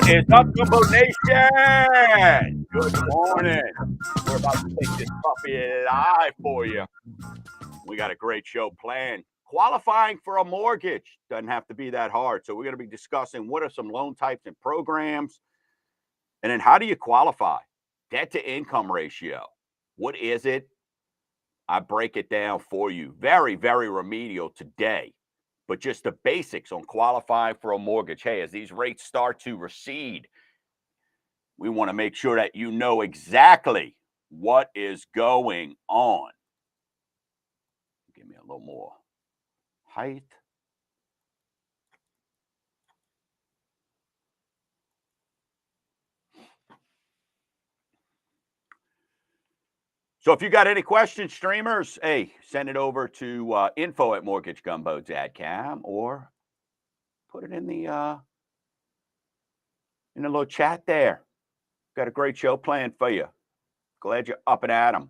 What is up, Gumbo Nation? Good morning. We're about to take this puppy live for you. We got a great show planned. Qualifying for a mortgage doesn't have to be that hard. So we're going to be discussing what are some loan types and programs, and then how do you qualify? Debt to income ratio. What is it? I break it down for you. Very, very remedial today. But just the basics on qualifying for a mortgage. Hey, as these rates start to recede, we want to make sure that you know exactly what is going on. Give me a little more height. So if you got any questions, streamers, hey, send it over to info@mortgagegumbo.com or put it in the little chat there. Got a great show planned for you. Glad you're up and at 'em.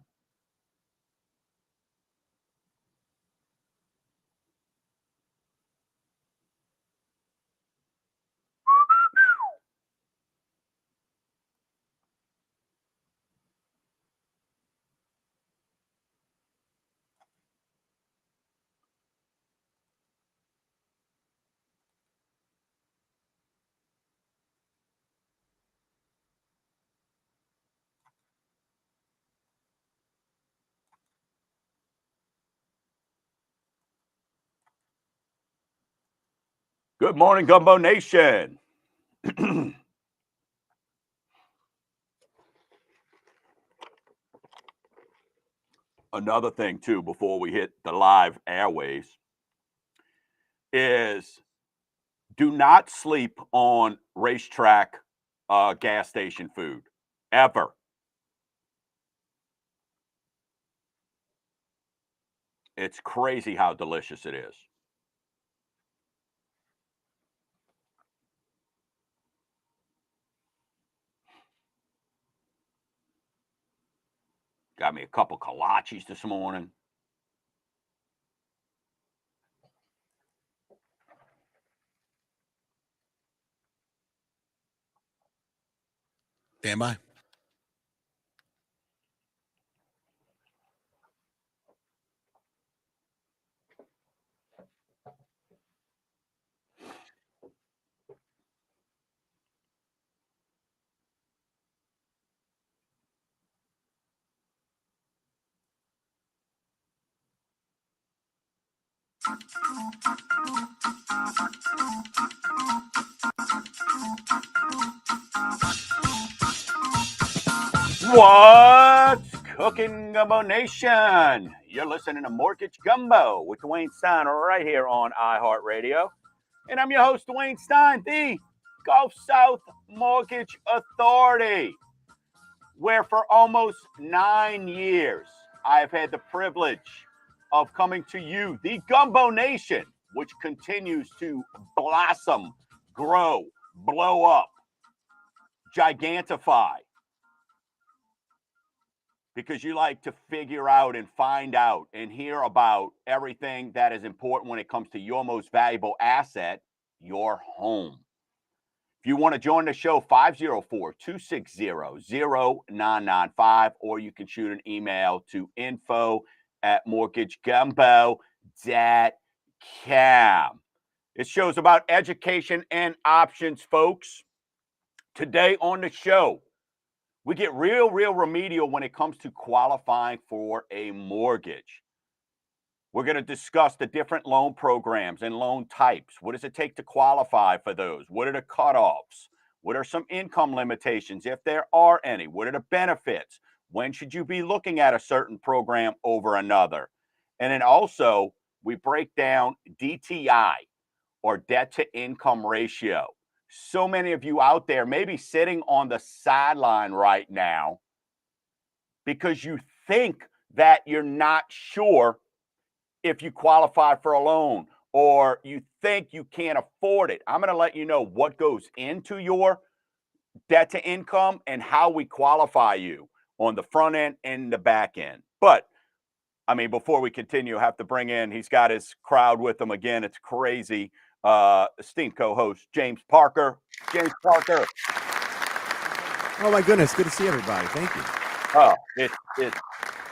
Good morning, Gumbo Nation. Another thing, too, before we hit the live airways is do not sleep on racetrack gas station food, ever. It's crazy how delicious it is. Got me a couple kolaches this morning. Stand by. What's cooking, Gumbo Nation? You're listening to Mortgage Gumbo with Dwayne Stein right here on iHeartRadio. And I'm your host, Dwayne Stein, the Gulf South Mortgage Authority, where for almost 9 years, I've had the privilege of coming to you, the Gumbo Nation, which continues to blossom, grow, blow up, gigantify, because you like to figure out and find out and hear about everything that is important when it comes to your most valuable asset, your home. If you want to join the show, 504-260-0995, or you can shoot an email to info@mortgagegumbo.com. It shows about education and options, folks. Today on the show, we get real remedial when it comes to qualifying for a mortgage. We're going to discuss the different loan programs and loan types. What does it take to qualify for those? What are the cutoffs? What are some income limitations, if there are any? What are the benefits? When should you be looking at a certain program over another? And then also, we break down DTI, or debt to income ratio. So many of you out there may be sitting on the sideline right now because you think that you're not sure if you qualify for a loan, or you think you can't afford it. I'm going to let you know what goes into your debt to income and how we qualify you on the front end and the back end. But I mean, before we continue, I have to bring in, he's got his crowd with him again. It's crazy. Esteemed co-host James Parker. James Parker. Oh my goodness, good to see everybody. Thank you. Oh, it's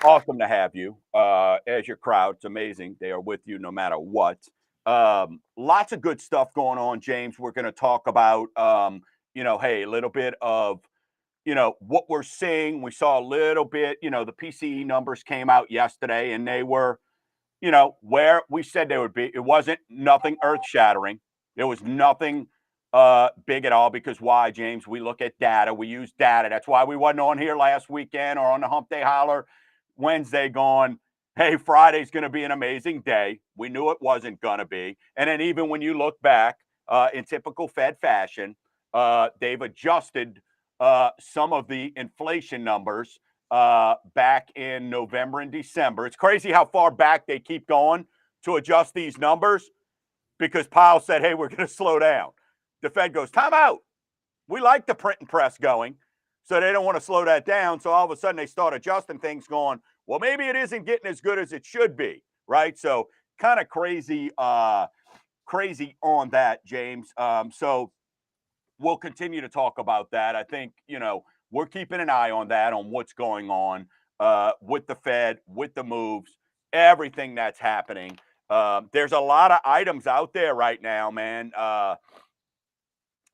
awesome to have you as your crowd. It's amazing. They are with you no matter what. Lots of good stuff going on, James. We're going to talk about, hey, a little bit of, what we're seeing. We saw a little bit, the PCE numbers came out yesterday and they were, where we said they would be. It wasn't nothing earth shattering. There was nothing big at all because why, James? We look at data. We use data. That's why we wasn't on here last weekend or on the Hump Day Holler Wednesday going, hey, Friday's going to be an amazing day. We knew it wasn't going to be. And then even when you look back in typical Fed fashion, they've adjusted some of the inflation numbers back in November and December. It's crazy how far back they keep going to adjust these numbers because Powell said, hey, we're going to slow down. The Fed goes, time out. We like the print and press going. So they don't want to slow that down. So all of a sudden they start adjusting things going, well, maybe it isn't getting as good as it should be. Right. So kind of crazy on that, James. So we'll continue to talk about that. I think, we're keeping an eye on that, on what's going on with the Fed, with the moves, everything that's happening. There's a lot of items out there right now, man.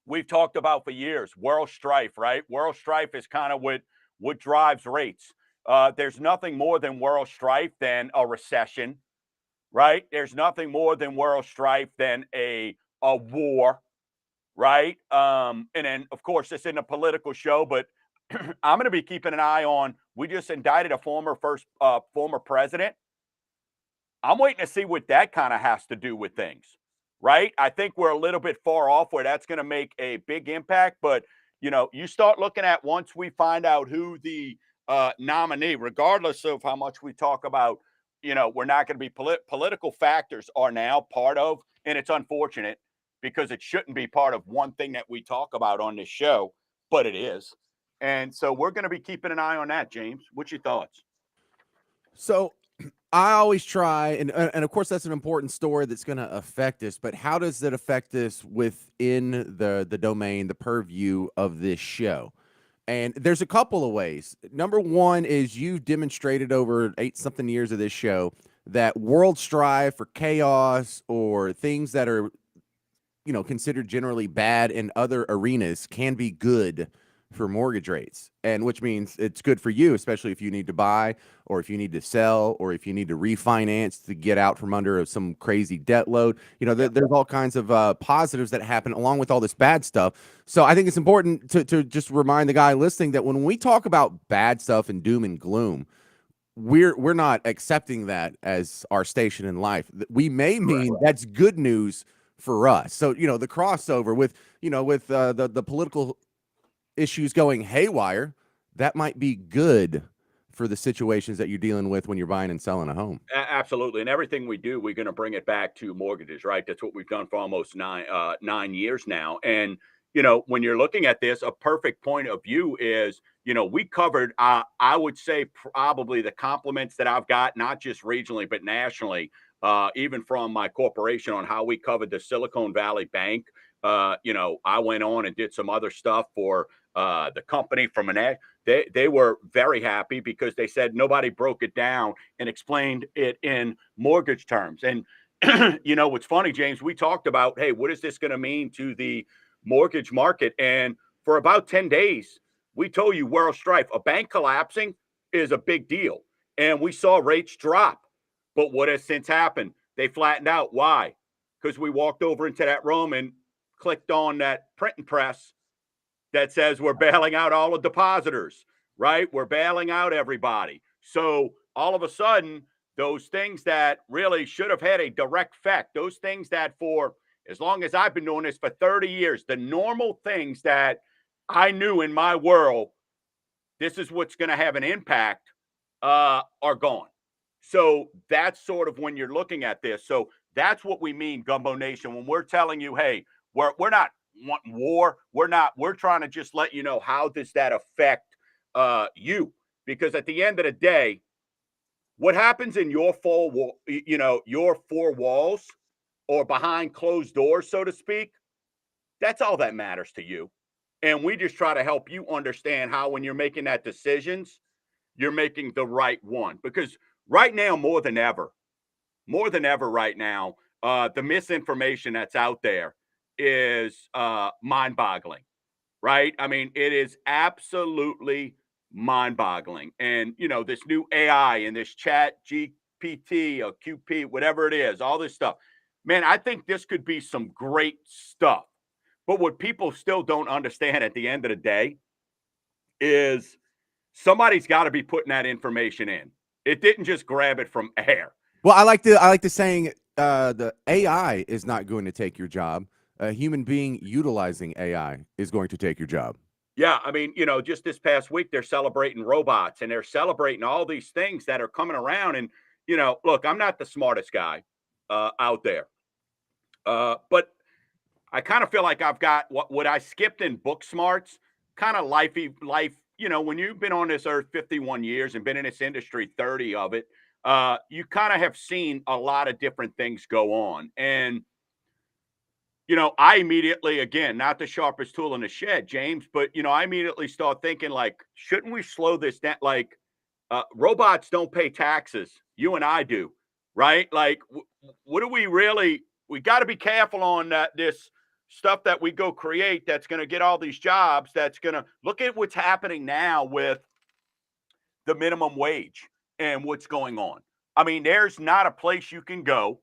We've talked about for years, world strife, right? World strife is kind of what drives rates. There's nothing more than world strife than a recession, right? There's nothing more than world strife than a war, right? And then, of course, it's in a political show, but I'm going to be keeping an eye on. We just indicted a former president. I'm waiting to see what that kind of has to do with things, right? I think we're a little bit far off where that's going to make a big impact. But, you start looking at once we find out who the nominee, regardless of how much we talk about, we're not going to be political factors are now part of, and it's unfortunate because it shouldn't be part of one thing that we talk about on this show, but it is. And so we're going to be keeping an eye on that, James. What's your thoughts? So I always try, and of course that's an important story that's going to affect us. But how does it affect us within the domain, the purview of this show? And there's a couple of ways. Number one is you've demonstrated over 8-something years of this show that world strife or chaos or things that are, considered generally bad in other arenas can be good for mortgage rates, and which means it's good for you, especially if you need to buy or if you need to sell or if you need to refinance to get out from under some crazy debt load. There's all kinds of positives that happen along with all this bad stuff. So I think it's important to just remind the guy listening that when we talk about bad stuff and doom and gloom, we're not accepting that as our station in life. We may mean that's good news for us. So, the crossover with the political issues going haywire, that might be good for the situations that you're dealing with when you're buying and selling a home. Absolutely. And everything we do, we're going to bring it back to mortgages, right? That's what we've done for almost 9 years now. And, when you're looking at this, a perfect point of view is, we covered, I would say probably the compliments that I've got, not just regionally, but nationally, even from my corporation on how we covered the Silicon Valley Bank. I went on and did some other stuff for the company from they were very happy because they said nobody broke it down and explained it in mortgage terms. And, what's funny, James, we talked about, hey, what is this going to mean to the mortgage market? And for about 10 days, we told you world strife. A bank collapsing is a big deal. And we saw rates drop. But what has since happened? They flattened out. Why? Because we walked over into that room and clicked on that print and press that says we're bailing out all the depositors, right? We're bailing out everybody. So all of a sudden, those things that really should have had a direct effect, those things that for as long as I've been doing this for 30 years, the normal things that I knew in my world, this is what's going to have an impact, are gone. So that's sort of when you're looking at this. So that's what we mean, Gumbo Nation, when we're telling you, hey, we're not wanting war. We're trying to just let you know how does that affect you? Because at the end of the day, what happens in your your four walls or behind closed doors, so to speak, That's all that matters to you. And we just try to help you understand how, when you're making that decisions, you're making the right one. Because right now, more than ever right now, the misinformation that's out there is mind boggling, right? I mean, it is absolutely mind boggling. And, this new AI and this chat GPT or QP, whatever it is, all this stuff, man, I think this could be some great stuff. But what people still don't understand at the end of the day is somebody's got to be putting that information in. It didn't just grab it from air. Well, I like the saying, the AI is not going to take your job. A human being utilizing AI is going to take your job. Yeah, I mean, just this past week, they're celebrating robots and they're celebrating all these things that are coming around. And, look, I'm not the smartest guy out there, but I kind of feel like I've got what I skipped in book smarts, kind of life. When you've been on this earth 51 years and been in this industry 30 of it, you kind of have seen a lot of different things go on. And I immediately, again, not the sharpest tool in the shed, James, but I immediately start thinking, like, shouldn't we slow this down? Like, robots don't pay taxes. You and I do, right? Like, what do we really? We got to be careful on this stuff that we go create. That's going to get all these jobs. That's going to look at what's happening now with the minimum wage and what's going on. I mean, there's not a place you can go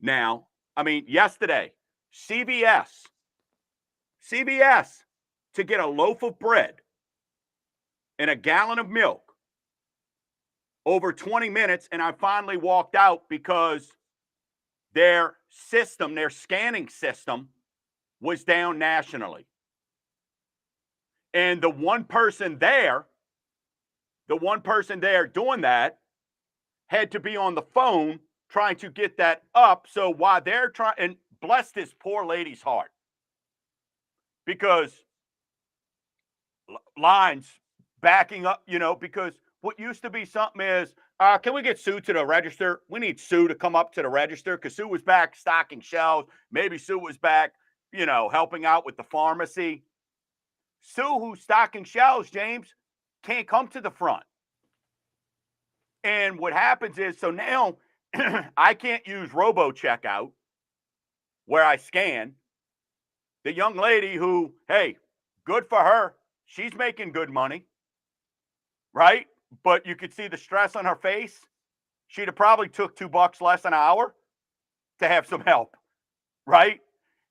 now. I mean, yesterday, CVS, to get a loaf of bread and a gallon of milk over 20 minutes. And I finally walked out because their scanning system was down nationally. And the one person there doing that had to be on the phone trying to get that up. So while they're trying, and bless this poor lady's heart, because lines backing up, because what used to be something is, can we get Sue to the register? We need Sue to come up to the register because Sue was back stocking shelves. Maybe Sue was back, helping out with the pharmacy. Sue, who's stocking shelves, James, can't come to the front. And what happens is, so now I can't use robo checkout where I scan. The young lady who, hey, good for her, she's making good money, right? But you could see the stress on her face. She'd have probably took $2 less an hour to have some help, right?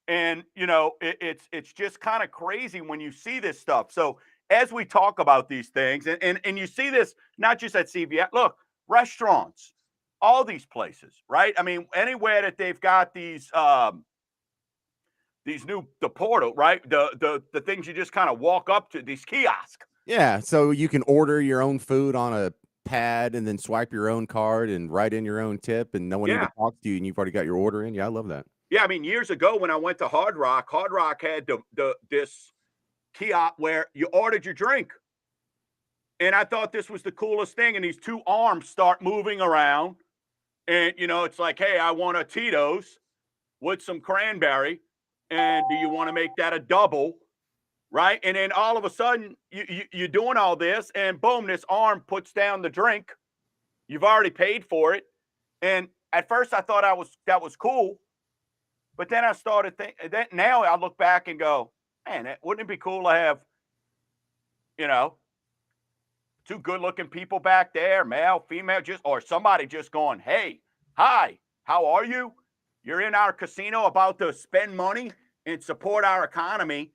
And it's just kind of crazy when you see this stuff. So as we talk about these things, and you see this not just at CVS, look, restaurants, all these places, right? I mean, anywhere that they've got these the portal, right? The things you just kind of walk up to, these kiosks. Yeah, so you can order your own food on a pad and then swipe your own card and write in your own tip, and no one even talks to you, and you've already got your order in. Yeah, I love that. Yeah, I mean, years ago when I went to Hard Rock had this kiosk where you ordered your drink. And I thought this was the coolest thing. And these two arms start moving around. And, it's like, hey, I want a Tito's with some cranberry. And do you want to make that a double? Right. And then all of a sudden, you're doing all this. And boom, this arm puts down the drink. You've already paid for it. And at first, I thought that was cool. But then I started thinking that now I look back and go, man, wouldn't it be cool to have, two good-looking people back there, male, female, or somebody just going, hey, hi, how are you? You're in our casino about to spend money and support our economy.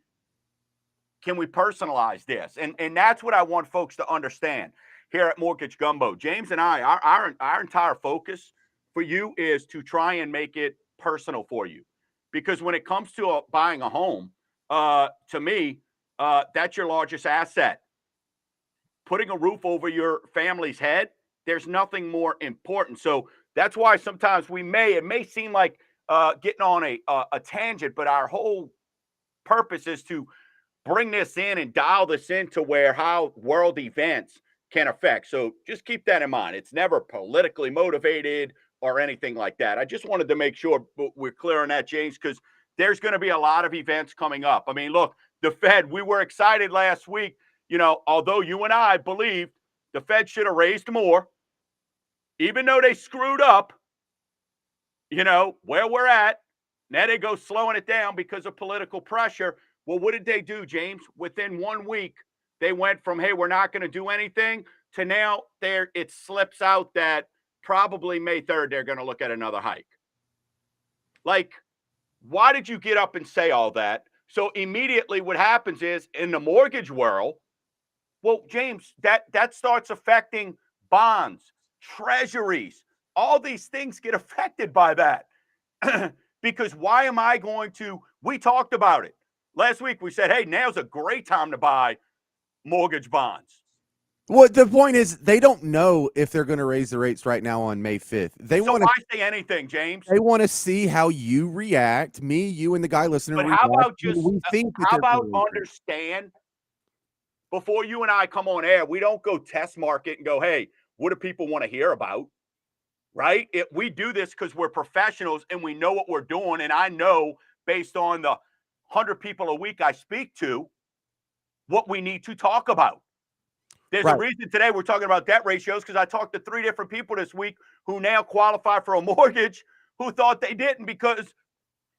Can we personalize this? And that's what I want folks to understand here at Mortgage Gumbo. James and I, our entire focus for you is to try and make it personal for you. Because when it comes to buying a home, to me, that's your largest asset. Putting a roof over your family's head, there's nothing more important. So that's why sometimes it may seem like getting on a tangent, but our whole purpose is to bring this in and dial this into how world events can affect. So just keep that in mind. It's never politically motivated or anything like that. I just wanted to make sure we're clear on that, James, because there's going to be a lot of events coming up. I mean, look, the Fed, we were excited last week, although you and I believed the Fed should have raised more, even though they screwed up, where we're at. Now they go slowing it down because of political pressure. Well, what did they do, James? Within 1 week, they went from, hey, we're not going to do anything, to now it slips out that probably May 3rd, they're going to look at another hike. Like, why did you get up and say all that? So immediately what happens is, in the mortgage world, well, James, that starts affecting bonds, treasuries. All these things get affected by that. Because why am I going to, we talked about it. Last week we said, hey, now's a great time to buy mortgage bonds. Well, the point is, they don't know if they're going to raise the rates right now on May 5th. They So want why say anything, James? They want to see how you react. Me, you, and the guy listening. But how about just, how about understand before you and I come on air, we don't go test market and go, hey, what do people want to hear about? Right? We do this because we're professionals and we know what we're doing. And I know, based on the 100 people a week I speak to, what we need to talk about. There's a reason today we're talking about debt ratios, because I talked to 3 different people this week who now qualify for a mortgage who thought they didn't because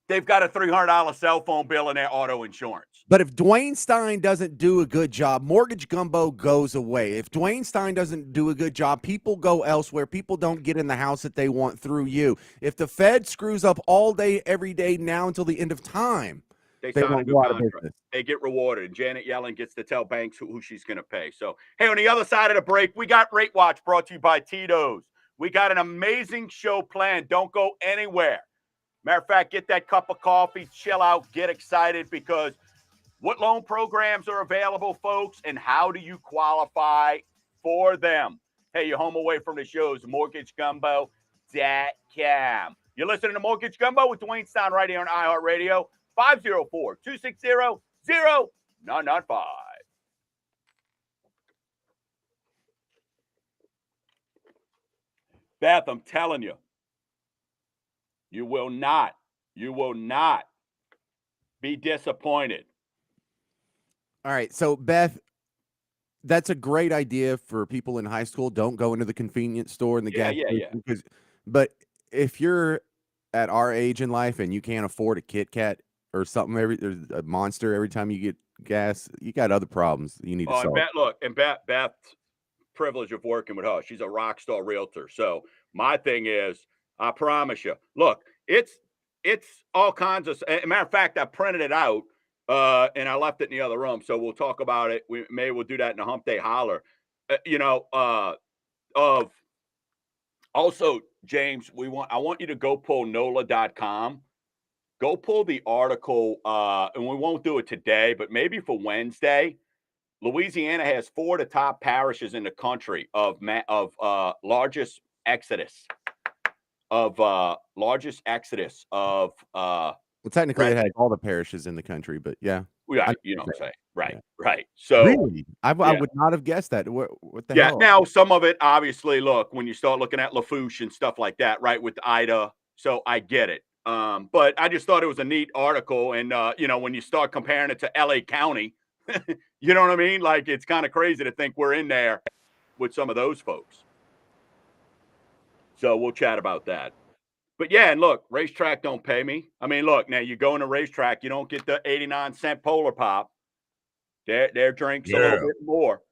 they've got a $300 cell phone bill and their auto insurance. But if Dwayne Stein doesn't do a good job, Mortgage Gumbo goes away. If Dwayne Stein doesn't do a good job, people go elsewhere. People don't get in the house that they want through you. If the Fed screws up all day, every day, now until the end of time, they sign a new contract. They get rewarded. Janet Yellen gets to tell banks who she's going to pay. So, hey, on the other side of the break, we got Rate Watch brought to you by Tito's. We got an amazing show planned. Don't go anywhere. Matter of fact, get that cup of coffee, chill out, get excited, because what loan programs are available, folks, and how do you qualify for them? Hey, you're home away from the shows, MortgageGumbo.com. You're listening to Mortgage Gumbo with Dwayne Stein right here on iHeartRadio, 504-260-0995. Beth, I'm telling you, you will not be disappointed. All right. So, Beth, that's a great idea for people in high school. Don't go into the convenience store and the gas station. But if you're at our age in life and you can't afford a Kit Kat or something, a Monster every time you get gas, you got other problems you need to solve. Beth's privilege of working with her. She's a rock star realtor. So my thing is, I promise you, look, it's all kinds of. As a matter of fact, I printed it out and I left it in the other room. So we'll talk about it. We'll do that in a Hump Day Holler. Also, James, I want you to go pull NOLA.com. Go pull the article, and we won't do it today, but maybe for Wednesday. Louisiana has 4 of the top parishes in the country of largest exodus of well, technically it has all the parishes in the country, but yeah. Yeah, you know what I'm saying. Right, yeah. Right. So really, I would not have guessed that. What the hell? Now some of it, obviously, look, when you start looking at Lafourche and stuff like that, right, with Ida, so I get it. But I just thought it was a neat article, and when you start comparing it to LA County, you know what I mean? Like, it's kind of crazy to think we're in there with some of those folks. So we'll chat about that. But yeah, and look, racetrack don't pay me. I mean, look, now you go in a racetrack, you don't get the 89-cent Polar Pop. Their drinks a little bit more.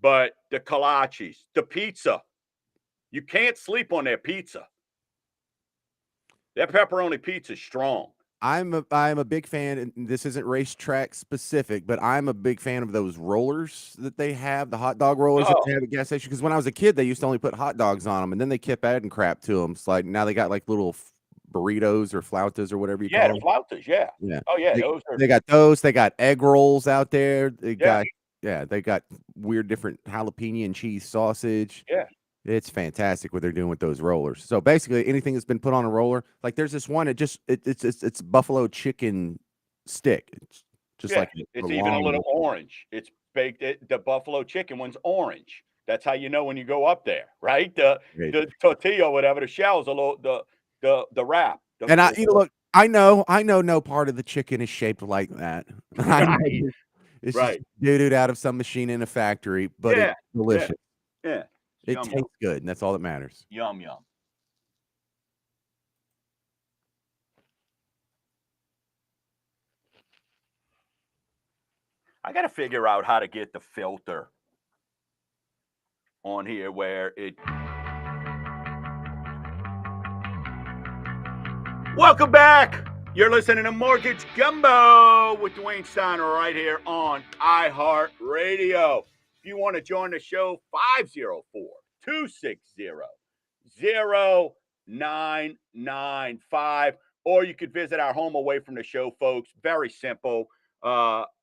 But the kolaches, the pizza, you can't sleep on their pizza. Their pepperoni pizza is strong. I'm a big fan, and this isn't racetrack specific, but I'm a big fan of those rollers that they have, the hot dog rollers that they have at gas station. Because when I was a kid, they used to only put hot dogs on them, and then they kept adding crap to them. It's like now they got like little burritos or flautas or whatever you call them. Yeah, flautas, yeah. Oh yeah, they got those. They got egg rolls out there. They got weird different jalapeno and cheese sausage. Yeah. It's fantastic what they're doing with those rollers. So basically, anything that's been put on a roller, like there's this one, it's buffalo chicken stick. It's just like it's even a little orange. It's baked. The buffalo chicken one's orange. That's how you know when you go up there, right? The tortilla, or whatever, the shell's a little the wrap. Look, I know no part of the chicken is shaped like that. I know Right. it's just Right. doo-dooed out of some machine in a factory, but it's Yeah. Yeah. delicious. Yeah. It Yum, yum. tastes good, and that's all that matters. Yum, yum. I got to figure out how to get the filter on here where it. Welcome back. You're listening to Mortgage Gumbo with Dwayne Steiner right here on iHeartRadio. If you want to join the show, 504-260-0995. Or you could visit our home away from the show, folks. Very simple.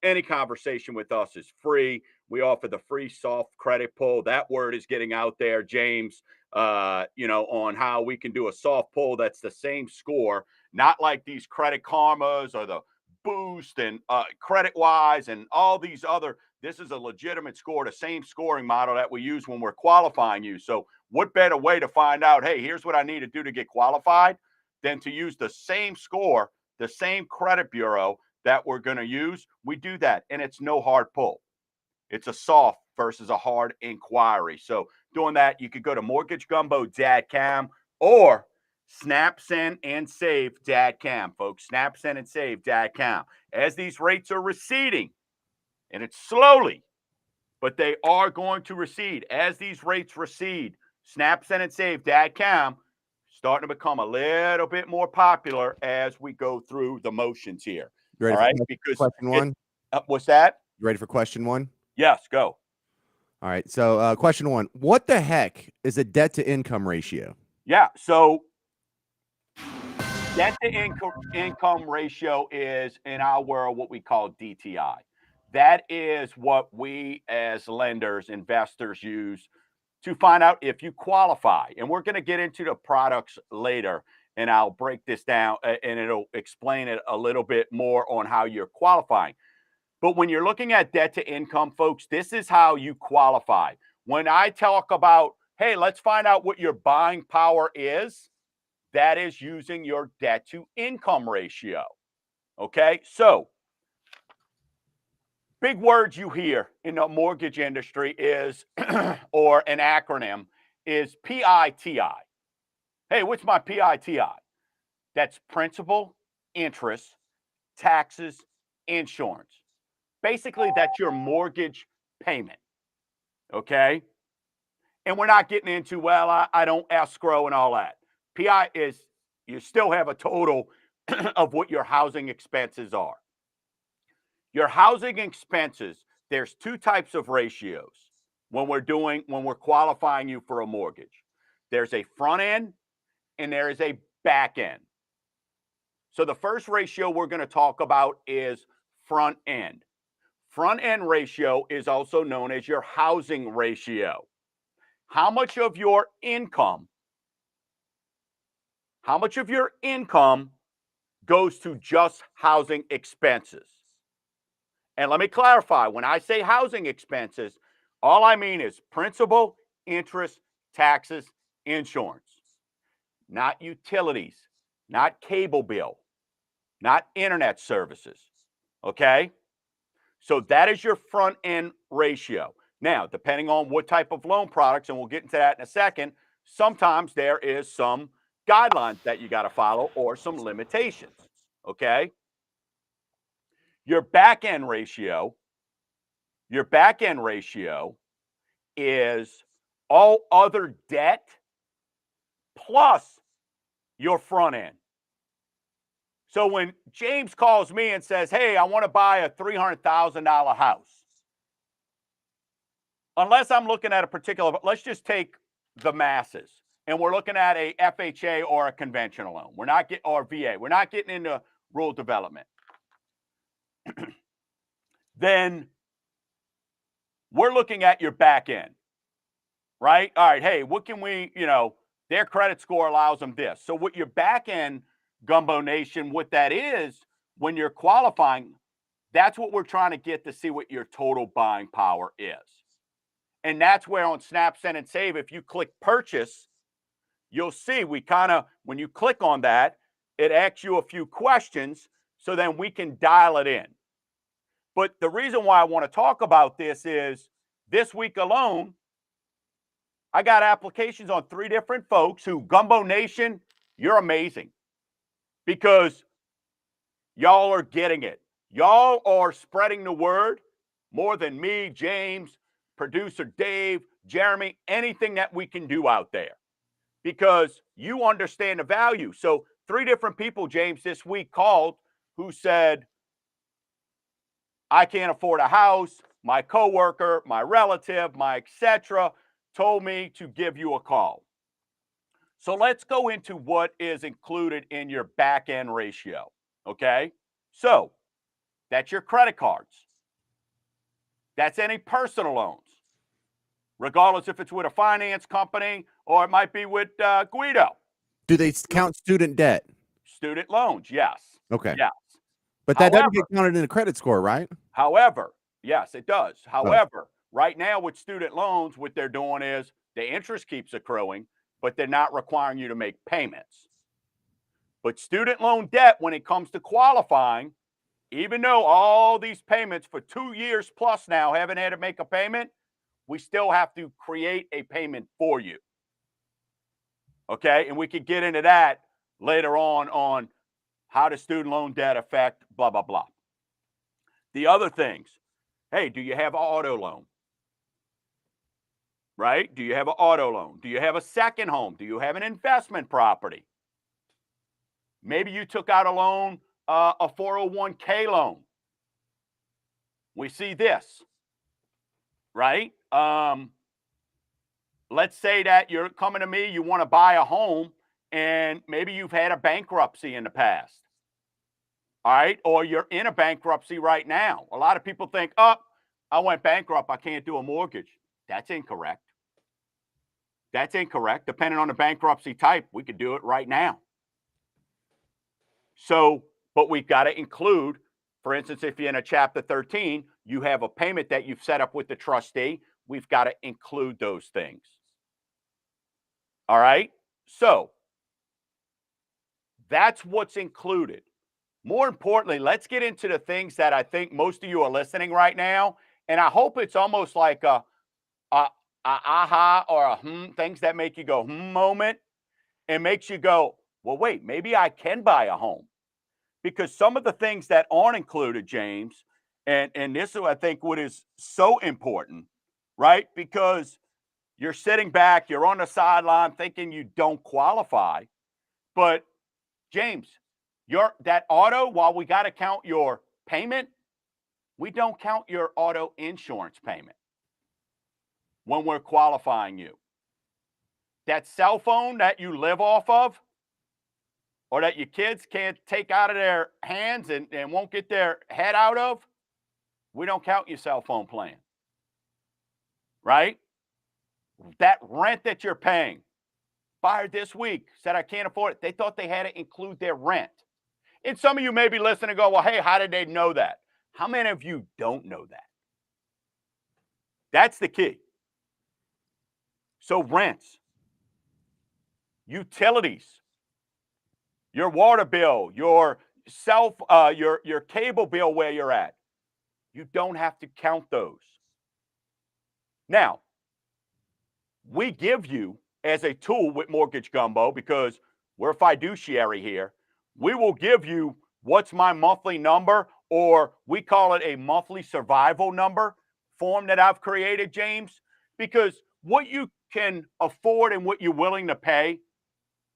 Any conversation with us is free. We offer the free soft credit pull. That word is getting out there, James, on how we can do a soft pull that's the same score, not like these Credit Karmas or the Boost and Credit Wise and all these other. This is a legitimate score, the same scoring model that we use when we're qualifying you. So what better way to find out, hey, here's what I need to do to get qualified than to use the same score, the same credit bureau that we're going to use. We do that, and it's no hard pull. It's a soft versus a hard inquiry. So doing that, you could go to mortgagegumbo.com or snapsendandsave.com, folks. Snapsendandsave.com. As these rates are receding, and it's slowly, but they are going to recede. As these rates recede, snapsendandsave.com starting to become a little bit more popular as we go through the motions here. You ready All right, for because question one? What's that? You ready for question one? Yes, go. All right. So, question one: what the heck is a debt to income ratio? Yeah. So debt to income ratio is in our world what we call DTI. That is what we as lenders, investors use to find out if you qualify. And we're going to get into the products later, and I'll break this down and it'll explain it a little bit more on how you're qualifying. But when you're looking at debt to income, folks, this is how you qualify. When I talk about, hey, let's find out what your buying power is, that is using your debt to income ratio. Okay. So, big words you hear in the mortgage industry is, or an acronym is PITI. Hey, what's my PITI? That's principal, interest, taxes, insurance. Basically, that's your mortgage payment. Okay. And we're not getting into, well, I don't escrow and all that. PI is you still have a total of what your housing expenses are. Your housing expenses, there's two types of ratios when we're qualifying you for a mortgage. There's a front end and there is a back end. So the first ratio we're going to talk about is front end. Front end ratio is also known as your housing ratio. How much of your income goes to just housing expenses? And let me clarify, when I say housing expenses, all I mean is principal, interest, taxes, insurance. Not utilities, not cable bill, not internet services. Okay? So that is your front end ratio. Now, depending on what type of loan products, and we'll get into that in a second, sometimes there is some guidelines that you got to follow or some limitations. Okay? Your back end ratio is all other debt plus your front end. So when James calls me and says, hey, I want to buy a $300,000 house, unless I'm looking at a particular, let's just take the masses, and we're looking at a FHA or a conventional loan. We're not getting, or VA. We're not getting into rural development. Then we're looking at your back end, right? All right, hey, what can we, their credit score allows them this. So what your back end, Gumbo Nation, what that is, when you're qualifying, that's what we're trying to get to see what your total buying power is. And that's where on Snap, Send, and Save, if you click purchase, you'll see we kind of, when you click on that, it asks you a few questions so then we can dial it in. But the reason why I want to talk about this is this week alone, I got applications on 3 different folks who, Gumbo Nation, you're amazing because y'all are getting it. Y'all are spreading the word more than me, James, producer Dave, Jeremy, anything that we can do out there because you understand the value. So 3 different people, James, this week called who said, I can't afford a house. My coworker, my relative, my etc. told me to give you a call. So let's go into what is included in your back end ratio. Okay. So that's your credit cards. That's any personal loans, regardless if it's with a finance company or it might be with Guido. Do they count student debt? Student loans, yes. Okay. Yes. But that doesn't get counted in the credit score, right? However, yes, it does. However, right now with student loans, what they're doing is the interest keeps accruing, but they're not requiring you to make payments. But student loan debt, when it comes to qualifying, even though all these payments for 2 years plus now haven't had to make a payment, we still have to create a payment for you. Okay, and we could get into that later on how does student loan debt affect blah, blah, blah. The other things, hey, do you have an auto loan? Right? Do you have an auto loan? Do you have a second home? Do you have an investment property? Maybe you took out a loan, a 401k loan. We see this, right? Let's say that you're coming to me, you want to buy a home, and maybe you've had a bankruptcy in the past. All right. Or you're in a bankruptcy right now. A lot of people think, oh, I went bankrupt, I can't do a mortgage. That's incorrect. That's incorrect. Depending on the bankruptcy type, we could do it right now. So, but we've got to include, for instance, if you're in a Chapter 13, you have a payment that you've set up with the trustee. We've got to include those things. All right. So that's what's included. More importantly, let's get into the things that I think most of you are listening right now. And I hope it's almost like a aha or a things that make you go moment and makes you go, well, wait, maybe I can buy a home. Because some of the things that aren't included, James, and this is, I think, what is so important, right? Because you're sitting back, you're on the sideline thinking you don't qualify. But, James, that auto, while we got to count your payment, we don't count your auto insurance payment when we're qualifying you. That cell phone that you live off of, or that your kids can't take out of their hands and won't get their head out of, we don't count your cell phone plan. Right? That rent that you're paying. Buyer this week said, I can't afford it. They thought they had to include their rent. And some of you may be listening and go, well, hey, how did they know that? How many of you don't know that? That's the key. So rents, utilities, your water bill, your your cable bill where you're at. You don't have to count those. Now, we give you as a tool with Mortgage Gumbo, because we're fiduciary here, we will give you what's my monthly number, or we call it a monthly survival number form that I've created, James, because what you can afford and what you're willing to pay,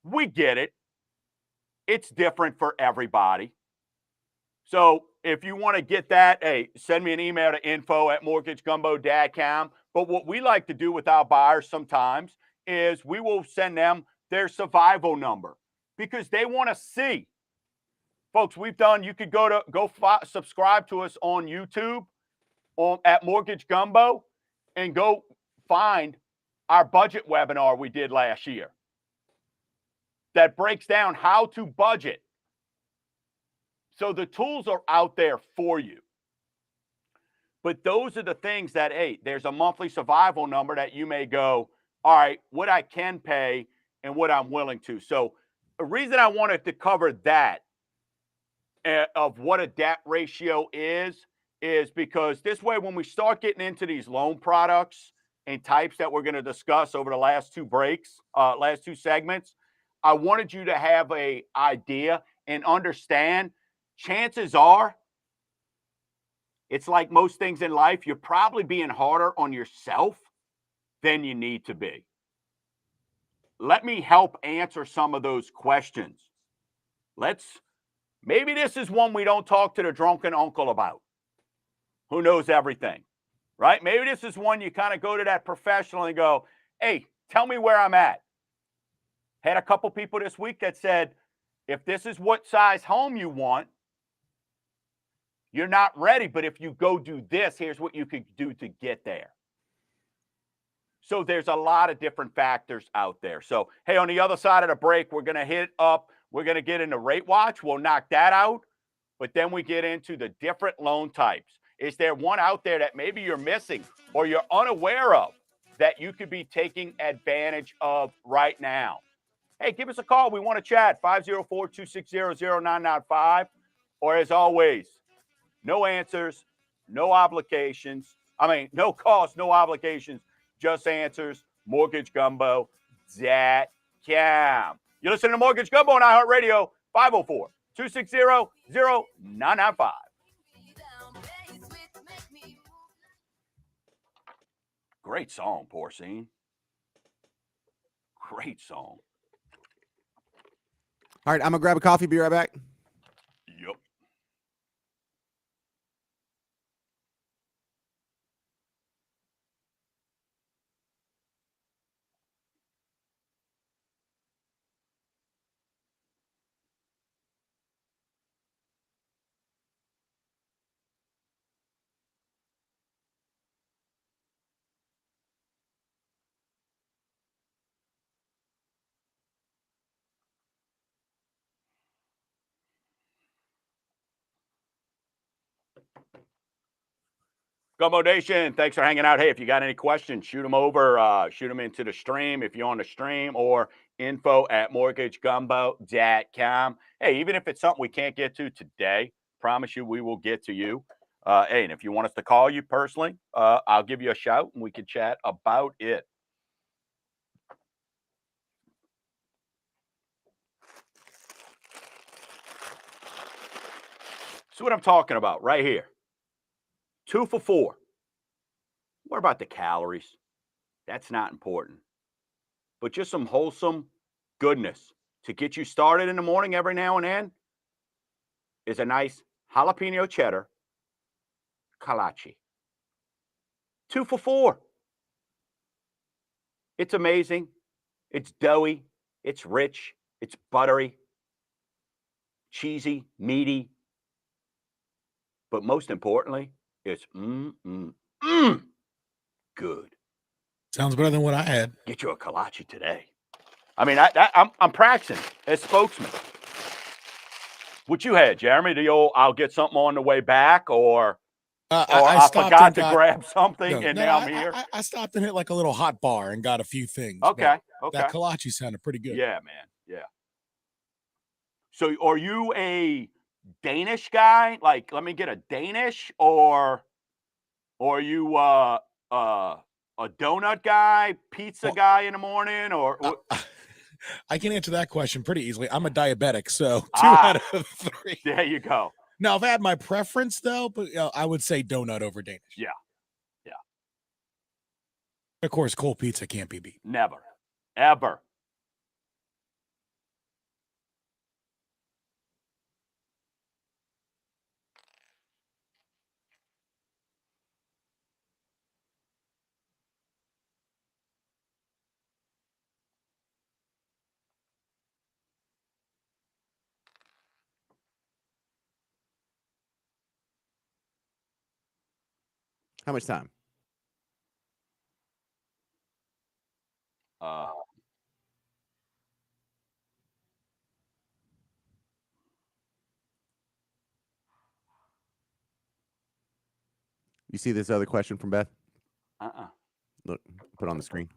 we get it. It's different for everybody. So if you want to get that, hey, send me an email to info@mortgagegumbo.com. But what we like to do with our buyers sometimes is we will send them their survival number because they want to see. Folks, we've done, you could subscribe to us on YouTube at Mortgage Gumbo and go find our budget webinar we did last year that breaks down how to budget. So the tools are out there for you. But those are the things that, hey, there's a monthly survival number that you may go, all right, what I can pay and what I'm willing to. So the reason I wanted to cover that of what a debt ratio is because this way, when we start getting into these loan products and types that we're going to discuss over the last two segments, I wanted you to have a idea and understand. Chances are, it's like most things in life, you're probably being harder on yourself than you need to be. Let me help answer some of those questions. Maybe this is one we don't talk to the drunken uncle about, who knows everything, right? Maybe this is one you kind of go to that professional and go, hey, tell me where I'm at. Had a couple people this week that said, if this is what size home you want, you're not ready. But if you go do this, here's what you could do to get there. So there's a lot of different factors out there. So, hey, on the other side of the break, we're going to get into rate watch. We'll knock that out. But then we get into the different loan types. Is there one out there that maybe you're missing or you're unaware of that you could be taking advantage of right now? Hey, give us a call. We want to chat. 504-260-0995. Or as always, no answers, no obligations. No costs, no obligations, just answers. MortgageGumbo.com. You're listening to Mortgage Gumbo on iHeartRadio, 504-260-0995. Great song, Porcine. Great song. All right, I'm going to grab a coffee. Be right back. Yep. Gumbo Nation, thanks for hanging out. Hey, if you got any questions, shoot them over. Shoot them into the stream if you're on the stream, or info@mortgagegumbo.com. Hey, even if it's something we can't get to today, promise you we will get to you. Hey, and if you want us to call you personally, I'll give you a shout and we can chat about it. See what I'm talking about right here. 2 for 4. What about the calories? That's not important. But just some wholesome goodness to get you started in the morning every now and then is a nice jalapeno cheddar kolache. 2 for 4. It's amazing. It's doughy. It's rich. It's buttery, cheesy, meaty. But most importantly, it's good. Sounds better than what I had. Get you a kolache today. I'm practicing as spokesman. What you had, Jeremy? The old I'll get something on the way back, or I forgot to grab something now I'm here. I stopped and hit like a little hot bar and got a few things. Okay. That kolache sounded pretty good. Yeah, man. Yeah. So are you a Danish guy? Like, let me get a Danish, or are you a donut guy, pizza guy in the morning, or I can answer that question pretty easily. I'm a diabetic, so 2 out of 3. There you go. Now, I've had my preference, though, but I would say donut over Danish. Yeah. Of course, cold pizza can't be beat. Never. Ever. How much time? You see this other question from Beth? Look, put it on the screen.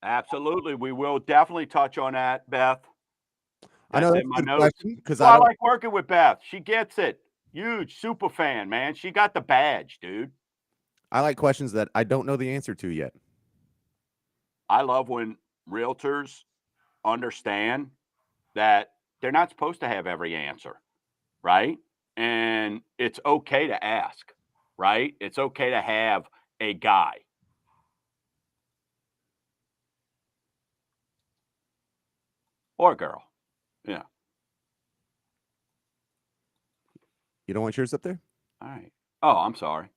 Absolutely. We will definitely touch on that, Beth. I know That's that's in a my good notes. question because Well, I I don't. like working with Beth. She gets it. Huge super fan, man. She got the badge, dude. I like questions that I don't know the answer to yet. I love when realtors understand that they're not supposed to have every answer, right? And it's okay to ask, right? It's okay to have a guy. Or a girl. Yeah. You don't want yours up there? All right. Oh, I'm sorry.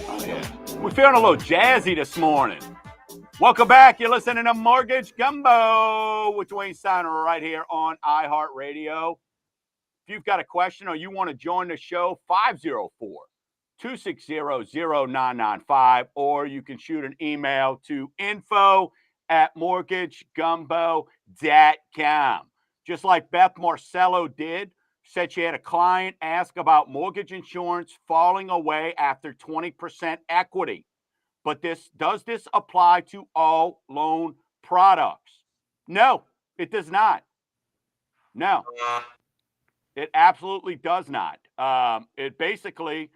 Oh, yeah. We're feeling a little jazzy this morning. Welcome back. You're listening to Mortgage Gumbo with Dwayne Steiner right here on iHeartRadio. If you've got a question or you want to join the show, 504-260-0995, or you can shoot an email to info@mortgagegumbo.com. Just like Beth Marcello did, said she had a client ask about mortgage insurance falling away after 20% equity. But does this apply to all loan products? No, it does not. No. It absolutely does not. It basically,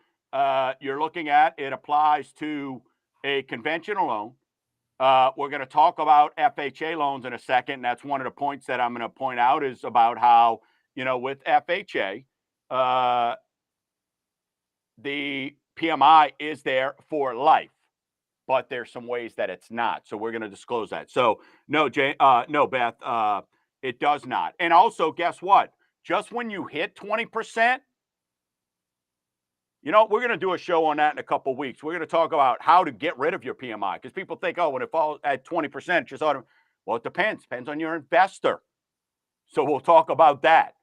you're looking at, it applies to a conventional loan. We're going to talk about FHA loans in a second. And that's one of the points that I'm going to point out is about how, with FHA, the PMI is there for life, but there's some ways that it's not. So we're going to disclose that. So no, Beth, it does not. And also, guess what? Just when you hit 20%, we're going to do a show on that in a couple of weeks. We're going to talk about how to get rid of your PMI because people think, oh, when it falls at 20%, just well, it depends. Depends on your investor. So we'll talk about that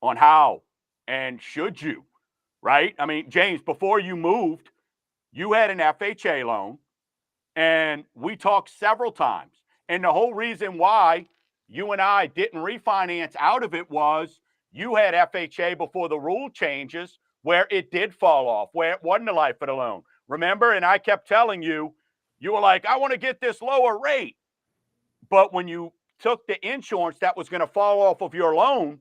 on how and should you, right? I mean, James, before you moved, you had an FHA loan, and we talked several times. And the whole reason why you and I didn't refinance out of it was you had FHA before the rule changes where it did fall off, where it wasn't the life of the loan. Remember? And I kept telling you, you were like, I want to get this lower rate. But when you took the insurance that was going to fall off of your loan,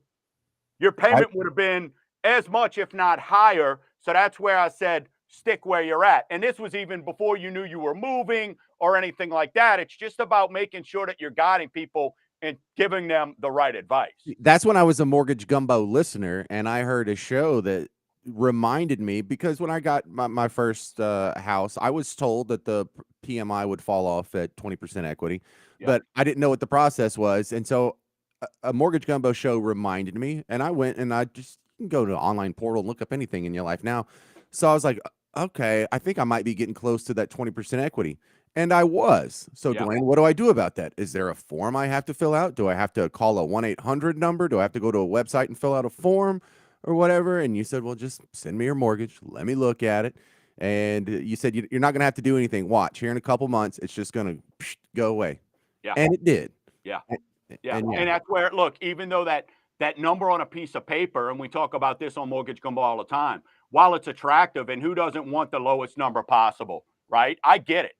your payment would have been as much, if not higher. So that's where I said, stick where you're at. And this was even before you knew you were moving or anything like that. It's just about making sure that you're guiding people and giving them the right advice. That's when I was a Mortgage Gumbo listener, and I heard a show that reminded me because when I got my first house, I was told that the PMI would fall off at 20% equity, Yep. but I didn't know what the process was. And so a Mortgage Gumbo show reminded me, and I went and I just you can go to an online portal and look up anything in your life now. So I was like, okay, I think I might be getting close to that 20% equity. And I was. So, Yeah. Dwayne, what do I do about that? Is there a form I have to fill out? Do I have to call a 1-800 number? Do I have to go to a website and fill out a form or whatever? And you said, well, just send me your mortgage. Let me look at it. And you said you're not going to have to do anything. Watch here in a couple months. It's just going to go away. Yeah. And it did. Yeah. And, Yeah. and And that's where, look, even though that number on a piece of paper, and we talk about this on Mortgage Gumbo all the time, while it's attractive, and who doesn't want the lowest number possible, right? I get it.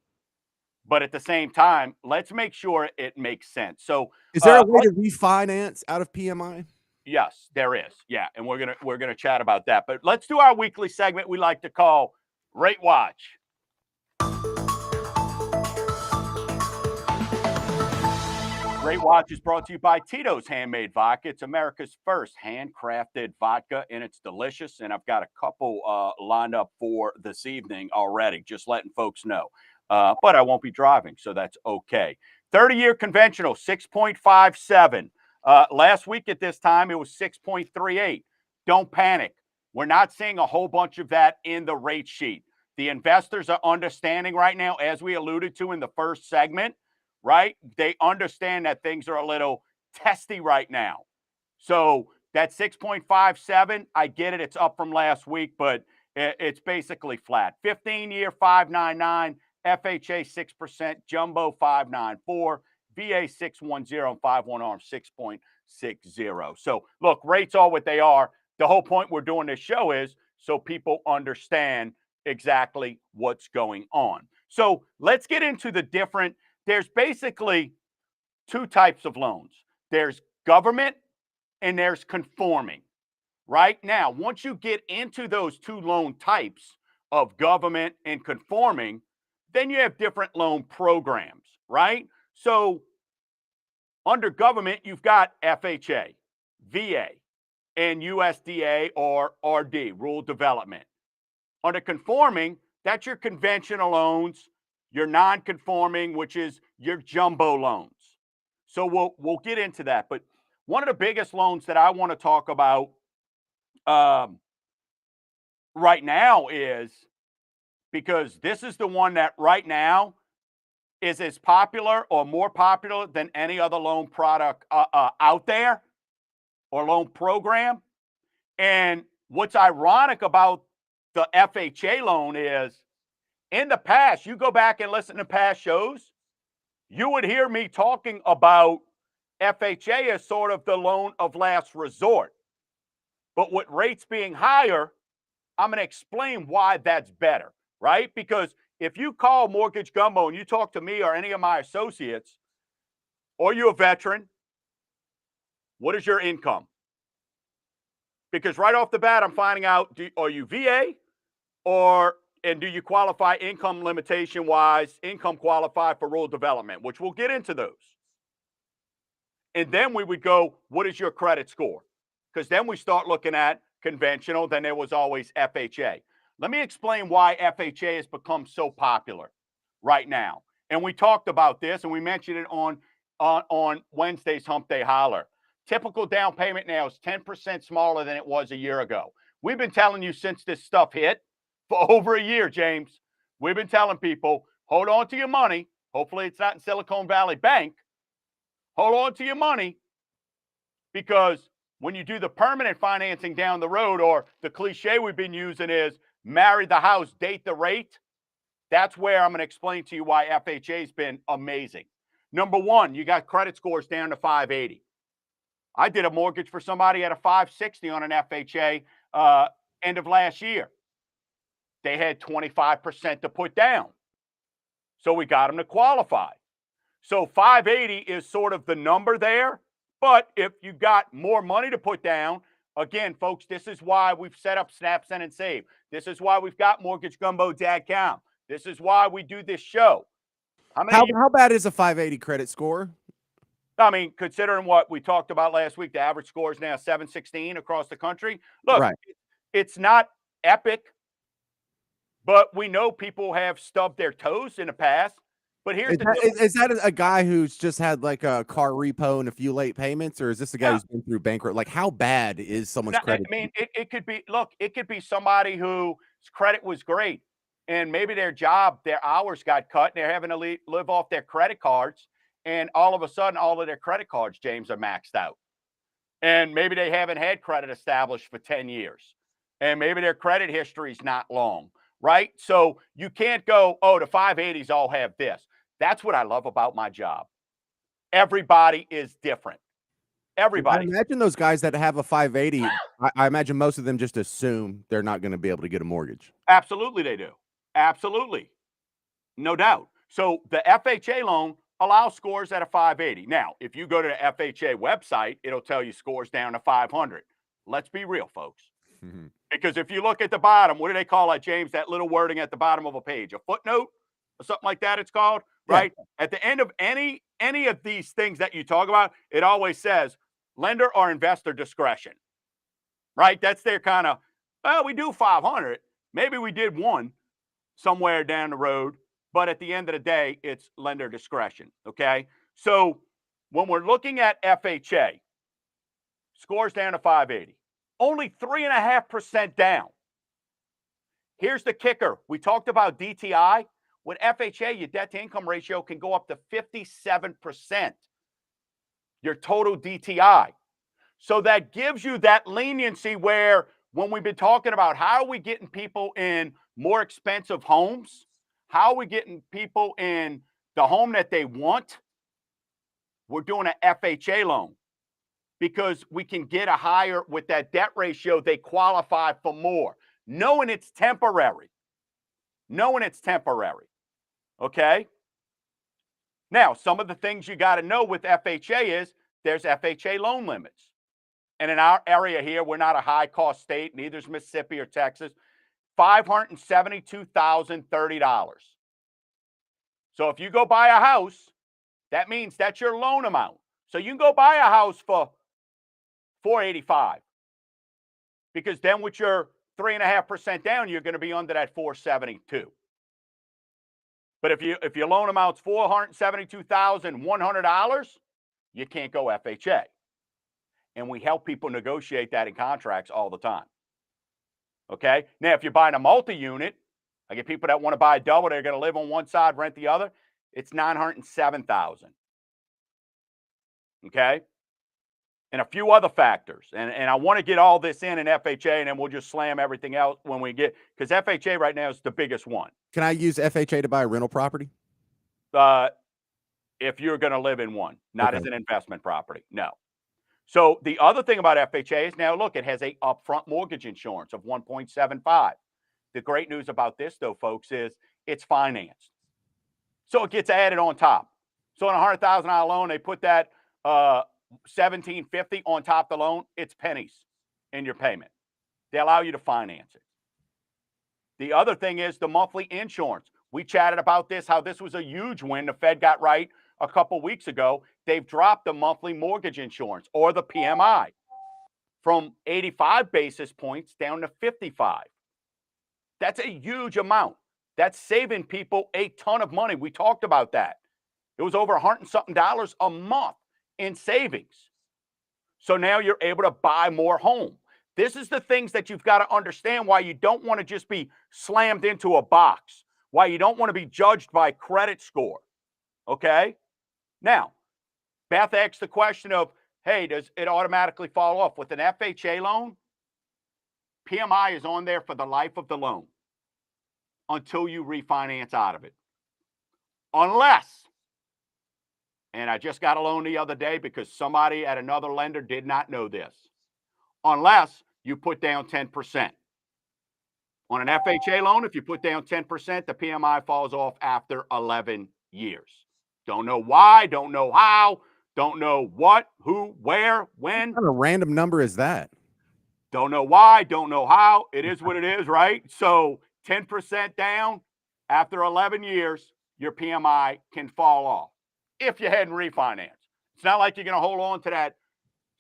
But at the same time, let's make sure it makes sense. So is there a way to refinance out of PMI? Yes, there is. Yeah, and we're gonna chat about that. But let's do our weekly segment we like to call Rate Watch. Rate Watch is brought to you by Tito's Handmade Vodka. It's America's first handcrafted vodka, and it's delicious. And I've got a couple lined up for this evening already, just letting folks know. But I won't be driving, so that's okay. 30-year conventional, 6.57. Last week at this time, it was 6.38. Don't panic. We're not seeing a whole bunch of that in the rate sheet. The investors are understanding right now, as we alluded to in the first segment, right? They understand that things are a little testy right now. So that 6.57, I get it. It's up from last week, but it's basically flat. 15-year, 5.99. FHA 6%, Jumbo 5.94, VA 6.10, and 5/1 ARM 6.60. So look, rates are what they are. the whole point we're doing this show is so people understand exactly what's going on. So let's get into the different. There's basically two types of loans. There's government and there's conforming. Right now, once you get into those two loan types of government and conforming, then you have different loan programs, right? So under government, you've got FHA, VA, and USDA or RD, rural development. Under conforming, that's your conventional loans, your non-conforming, which is your jumbo loans. So we'll get into that. But one of the biggest loans that I want to talk about right now is, because this is the one that right now is as popular or more popular than any other loan product out there or loan program. And what's ironic about the FHA loan is, in the past, you go back and listen to past shows, you would hear me talking about FHA as sort of the loan of last resort. But with rates being higher, I'm going to explain why that's better, right? Because if you call Mortgage Gumbo and you talk to me or any of my associates, or you're a veteran, what is your income? Because right off the bat, I'm finding out, are you VA and do you qualify income limitation wise, income qualify for rural development, which we'll get into those. And then we would go, what is your credit score? Because then we start looking at conventional, then there was always FHA. Let me explain why FHA has become so popular right now. And we talked about this and we mentioned it on Wednesday's Hump Day Holler. Typical down payment now is 10% smaller than it was a year ago. We've been telling you since this stuff hit for over a year, James. We've been telling people, hold on to your money. Hopefully it's not in Silicon Valley Bank. Hold on to your money, because when you do the permanent financing down the road, or the cliche we've been using is marry the house, date the rate, that's where I'm going to explain to you why FHA has been amazing. Number one, you got credit scores down to 580. I did a mortgage for somebody at a 560 on an FHA end of last year. They had 25% to put down. So we got them to qualify. So 580 is sort of the number there. But if you got more money to put down, again, folks, this is why we've set up Snap, Send, and Save. This is why we've got MortgageGumbo.com. This is why we do this show. How bad is a 580 credit score? I mean, considering what we talked about last week, the average score is now 716 across the country. Look, right. It's not epic, but we know people have stubbed their toes in the past. But here's is that a guy who's just had like a car repo and a few late payments, or is this a guy who's been through bankrupt? Like, how bad is someone's credit? I mean, it could be, look, it could be somebody whose credit was great, and maybe their job, their hours got cut, and they're having to live off their credit cards, and all of a sudden, all of their credit cards, James, are maxed out. And maybe they haven't had credit established for 10 years, and maybe their credit history is not long, right? So you can't go, oh, the 580s all have this. That's what I love about my job. Everybody is different. Everybody. I imagine those guys that have a 580, I imagine most of them just assume they're not going to be able to get a mortgage. Absolutely they do. Absolutely. No doubt. So the FHA loan allows scores at a 580. Now, if you go to the FHA website, it'll tell you scores down to 500. Let's be real, folks. Mm-hmm. Because if you look at the bottom, what do they call that, James? That little wording at the bottom of a page, a footnote or something like that it's called, right? Yeah. At the end of any of these things that you talk about, it always says lender or investor discretion, right? That's their kind of, well, we do 500. Maybe we did one somewhere down the road, but at the end of the day, it's lender discretion, okay? So when we're looking at FHA, scores down to 580, only 3.5% down. Here's the kicker. We talked about DTI. With FHA, your debt to income ratio can go up to 57%, your total DTI. So that gives you that leniency where, when we've been talking about how are we getting people in more expensive homes, how are we getting people in the home that they want, we're doing an FHA loan. because we can get a higher, with that debt ratio, they qualify for more, knowing it's temporary. Okay? Now, some of the things you got to know with FHA is there's FHA loan limits. And in our area here, we're not a high-cost state, neither is Mississippi or Texas, $572,030. So if you go buy a house, that means that's your loan amount. So you can go buy a house for $485, because then with your 3.5% down, you're going to be under that $472. But if your loan amount's $472,100, you can't go FHA. And we help people negotiate that in contracts all the time. Okay? Now, if you're buying a multi-unit, I get people that want to buy a double, they're going to live on one side, rent the other, it's $907,000. Okay? And a few other factors. And I want to get all this in FHA, and then we'll just slam everything else when we get, because FHA right now is the biggest one. Can I use FHA to buy a rental property? If you're going to live in one, not as an investment property. No. So the other thing about FHA is, now look, it has a upfront mortgage insurance of 1.75. The great news about this, though, folks, is it's financed. So it gets added on top. So on a $100,000 loan, they put that $1,750 on top of the loan. It's pennies in your payment. They allow you to finance it. The other thing is the monthly insurance. We chatted about this, how this was a huge win. The Fed got right a couple weeks ago. They've dropped the monthly mortgage insurance, or the PMI, from 85 basis points down to 55. That's a huge amount. That's saving people a ton of money. We talked about that. It was over $100 and something a month in savings. So now you're able to buy more home. This is the things that you've got to understand, why you don't want to just be slammed into a box, why you don't want to be judged by credit score. Okay? Now, Beth asked the question of, hey, does it automatically fall off? With an FHA loan, PMI is on there for the life of the loan until you refinance out of it. Unless, and I just got a loan the other day because somebody at another lender did not know this, unless you put down 10%. On an FHA loan, if you put down 10%, the PMI falls off after 11 years. Don't know why, don't know how, don't know what, who, where, when. What kind of random number is that? Don't know why, don't know how. It is what it is, right? So 10% down after 11 years, your PMI can fall off if you hadn't refinanced. It's not like you're going to hold on to that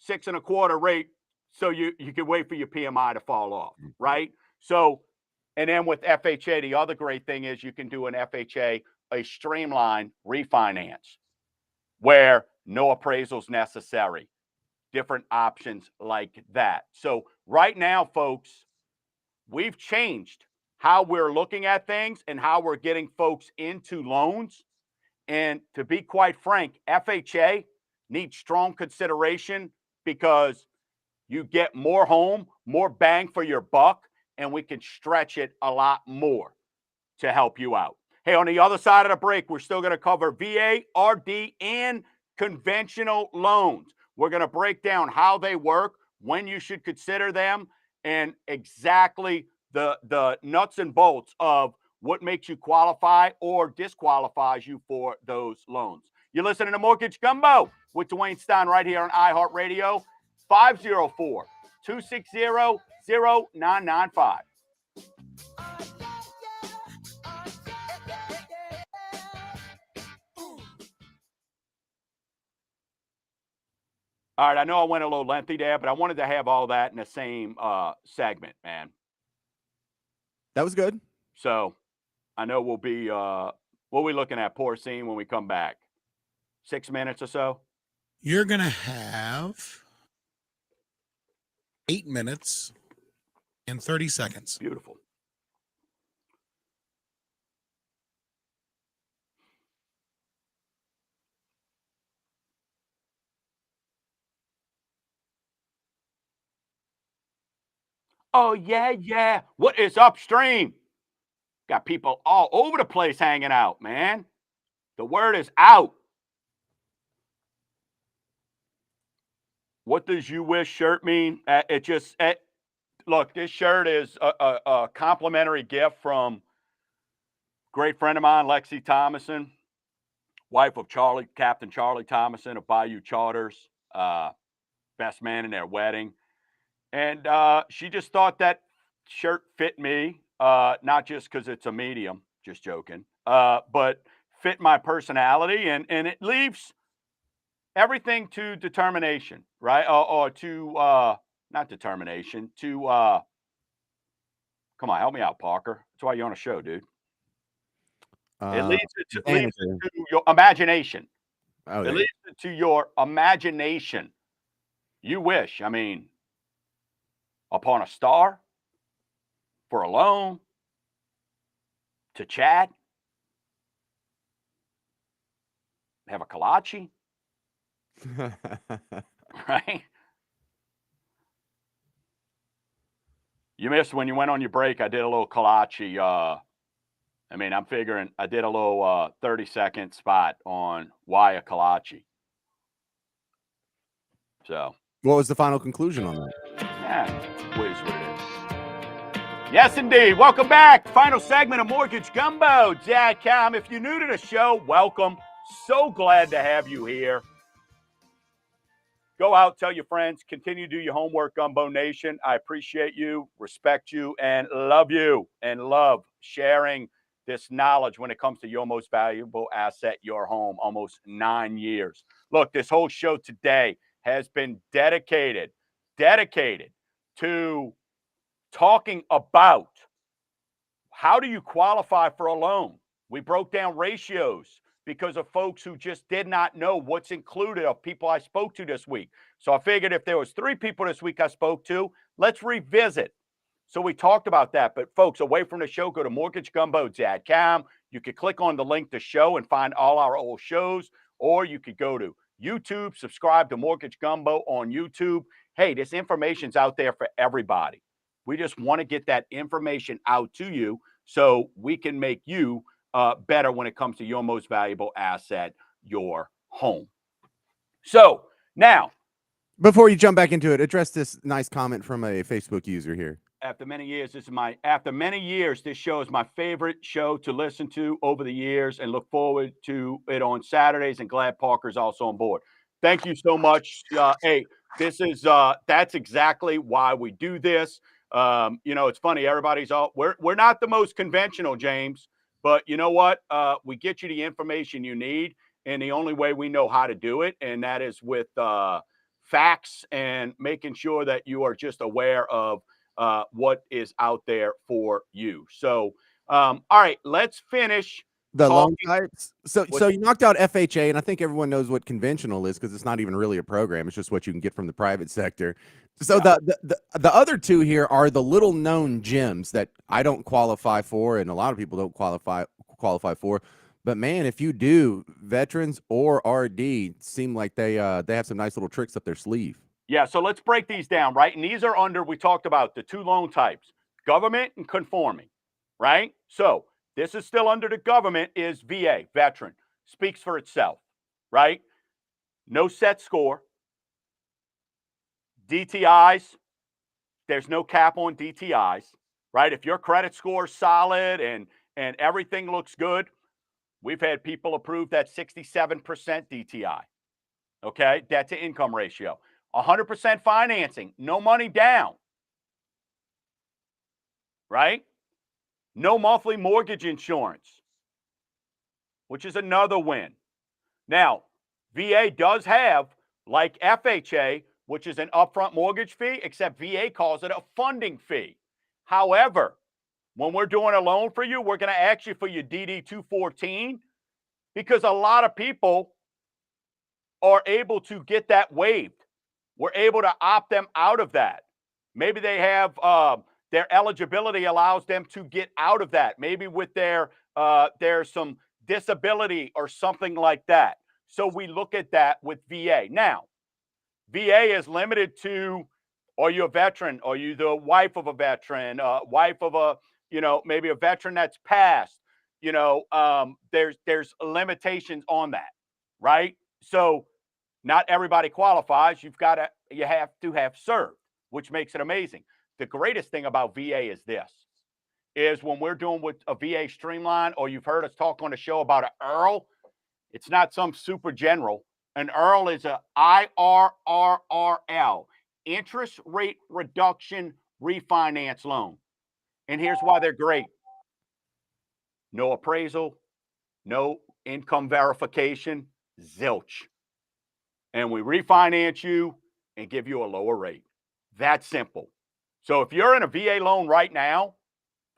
6.25% rate so you can wait for your PMI to fall off, right? So, and then with FHA, the other great thing is you can do an FHA, a streamlined refinance, where no appraisals necessary, different options like that. So right now, folks, we've changed how we're looking at things and how we're getting folks into loans. And to be quite frank, FHA needs strong consideration, because you get more home, more bang for your buck, and we can stretch it a lot more to help you out. Hey, on the other side of the break, we're still going to cover VA, RD, and conventional loans. We're going to break down how they work, when you should consider them, and exactly the nuts and bolts of what makes you qualify or disqualifies you for those loans. You're listening to Mortgage Gumbo with Dwayne Stein right here on iHeartRadio, 504-260-0995. All right, I know I went a little lengthy there, but I wanted to have all that in the same segment, man. That was good. So I know we'll be looking at porcine when we come back. 6 minutes or so. You're going to have 8 minutes and 30 seconds. Beautiful. Oh, yeah. What is upstream? Got people all over the place hanging out, man. The word is out. What does you wish shirt mean? Look, this shirt is a complimentary gift from great friend of mine, Lexi Thomason, wife of Captain Charlie Thomason of Bayou Charters, best man in their wedding. And she just thought that shirt fit me, not just because it's a medium, just joking, but fit my personality. And it leaves everything to determination, right? Or to, not determination, to, come on, help me out, Parker. That's why you're on a show, dude. It leads it to your imagination. Oh, it leads it to your imagination. You wish, I mean, upon a star, for a loan, to chat, have a kolache, right? You missed when you went on your break. I did a little kolache. I mean, I'm figuring I did a little 30-second spot on why a kolache. So, what was the final conclusion on that? Yeah, what it is. Yes, indeed. Welcome back. Final segment of Mortgage Gumbo.com. If you're new to the show, welcome. So glad to have you here. Go out, tell your friends, continue to do your homework, Gumbo Nation. I appreciate you, respect you, and love sharing this knowledge when it comes to your most valuable asset, your home, almost 9 years. Look, this whole show today has been dedicated to talking about how do you qualify for a loan. We broke down ratios because of folks who just did not know what's included of people I spoke to this week. So I figured if there was 3 people this week I spoke to, let's revisit. So we talked about that. But folks, away from the show, go to mortgagegumbo.com. You could click on the link to show and find all our old shows, or you could go to YouTube, subscribe to Mortgage Gumbo on YouTube. Hey, this information's out there for everybody. We just want to get that information out to you so we can make you better when it comes to your most valuable asset, your home. So now, before you jump back into it, address this nice comment from a Facebook user here. After many years, this show is my favorite show to listen to over the years, and look forward to it on Saturdays, and glad Parker's also on board. Thank you so much. Hey, this is that's exactly why we do this. It's funny, everybody's we're not the most conventional, James, but you know what? We get you the information you need, and the only way we know how to do it, and that is with facts and making sure that you are just aware of what is out there for you. So, all right, let's finish the loan types. So you knocked out FHA, and I think everyone knows what conventional is because it's not even really a program. It's just what you can get from the private sector. So yeah. The other two here are the little known gems that I don't qualify for, and a lot of people don't qualify for. But man, if you do, veterans or RD seem like they have some nice little tricks up their sleeve. Yeah, so let's break these down, right? And these are we talked about the 2 loan types, government and conforming, right? So this is still under the government is VA, veteran. Speaks for itself, right? No set score. DTIs, there's no cap on DTIs, right? If your credit score is solid and everything looks good, we've had people approve that 67% DTI, okay? Debt to income ratio. 100% financing, no money down, right? No monthly mortgage insurance, which is another win. Now, VA does have, like FHA, which is an upfront mortgage fee, except VA calls it a funding fee. However, when we're doing a loan for you, we're going to ask you for your DD-214 because a lot of people are able to get that waived. We're able to opt them out of that. Maybe they have their eligibility allows them to get out of that. Maybe with there's some disability or something like that. So we look at that with VA. Now, VA is limited to, are you a veteran? Are you the wife of a veteran? Wife of a, maybe a veteran that's passed? There's limitations on that, right? So not everybody qualifies. You have to have served, which makes it amazing. The greatest thing about VA is when we're doing with a VA streamline, or you've heard us talk on the show about an EARL, it's not some super general. An EARL is a IRRRL, interest rate reduction refinance loan. And here's why they're great. No appraisal, no income verification, zilch. And we refinance you and give you a lower rate. That's simple. So if you're in a VA loan right now,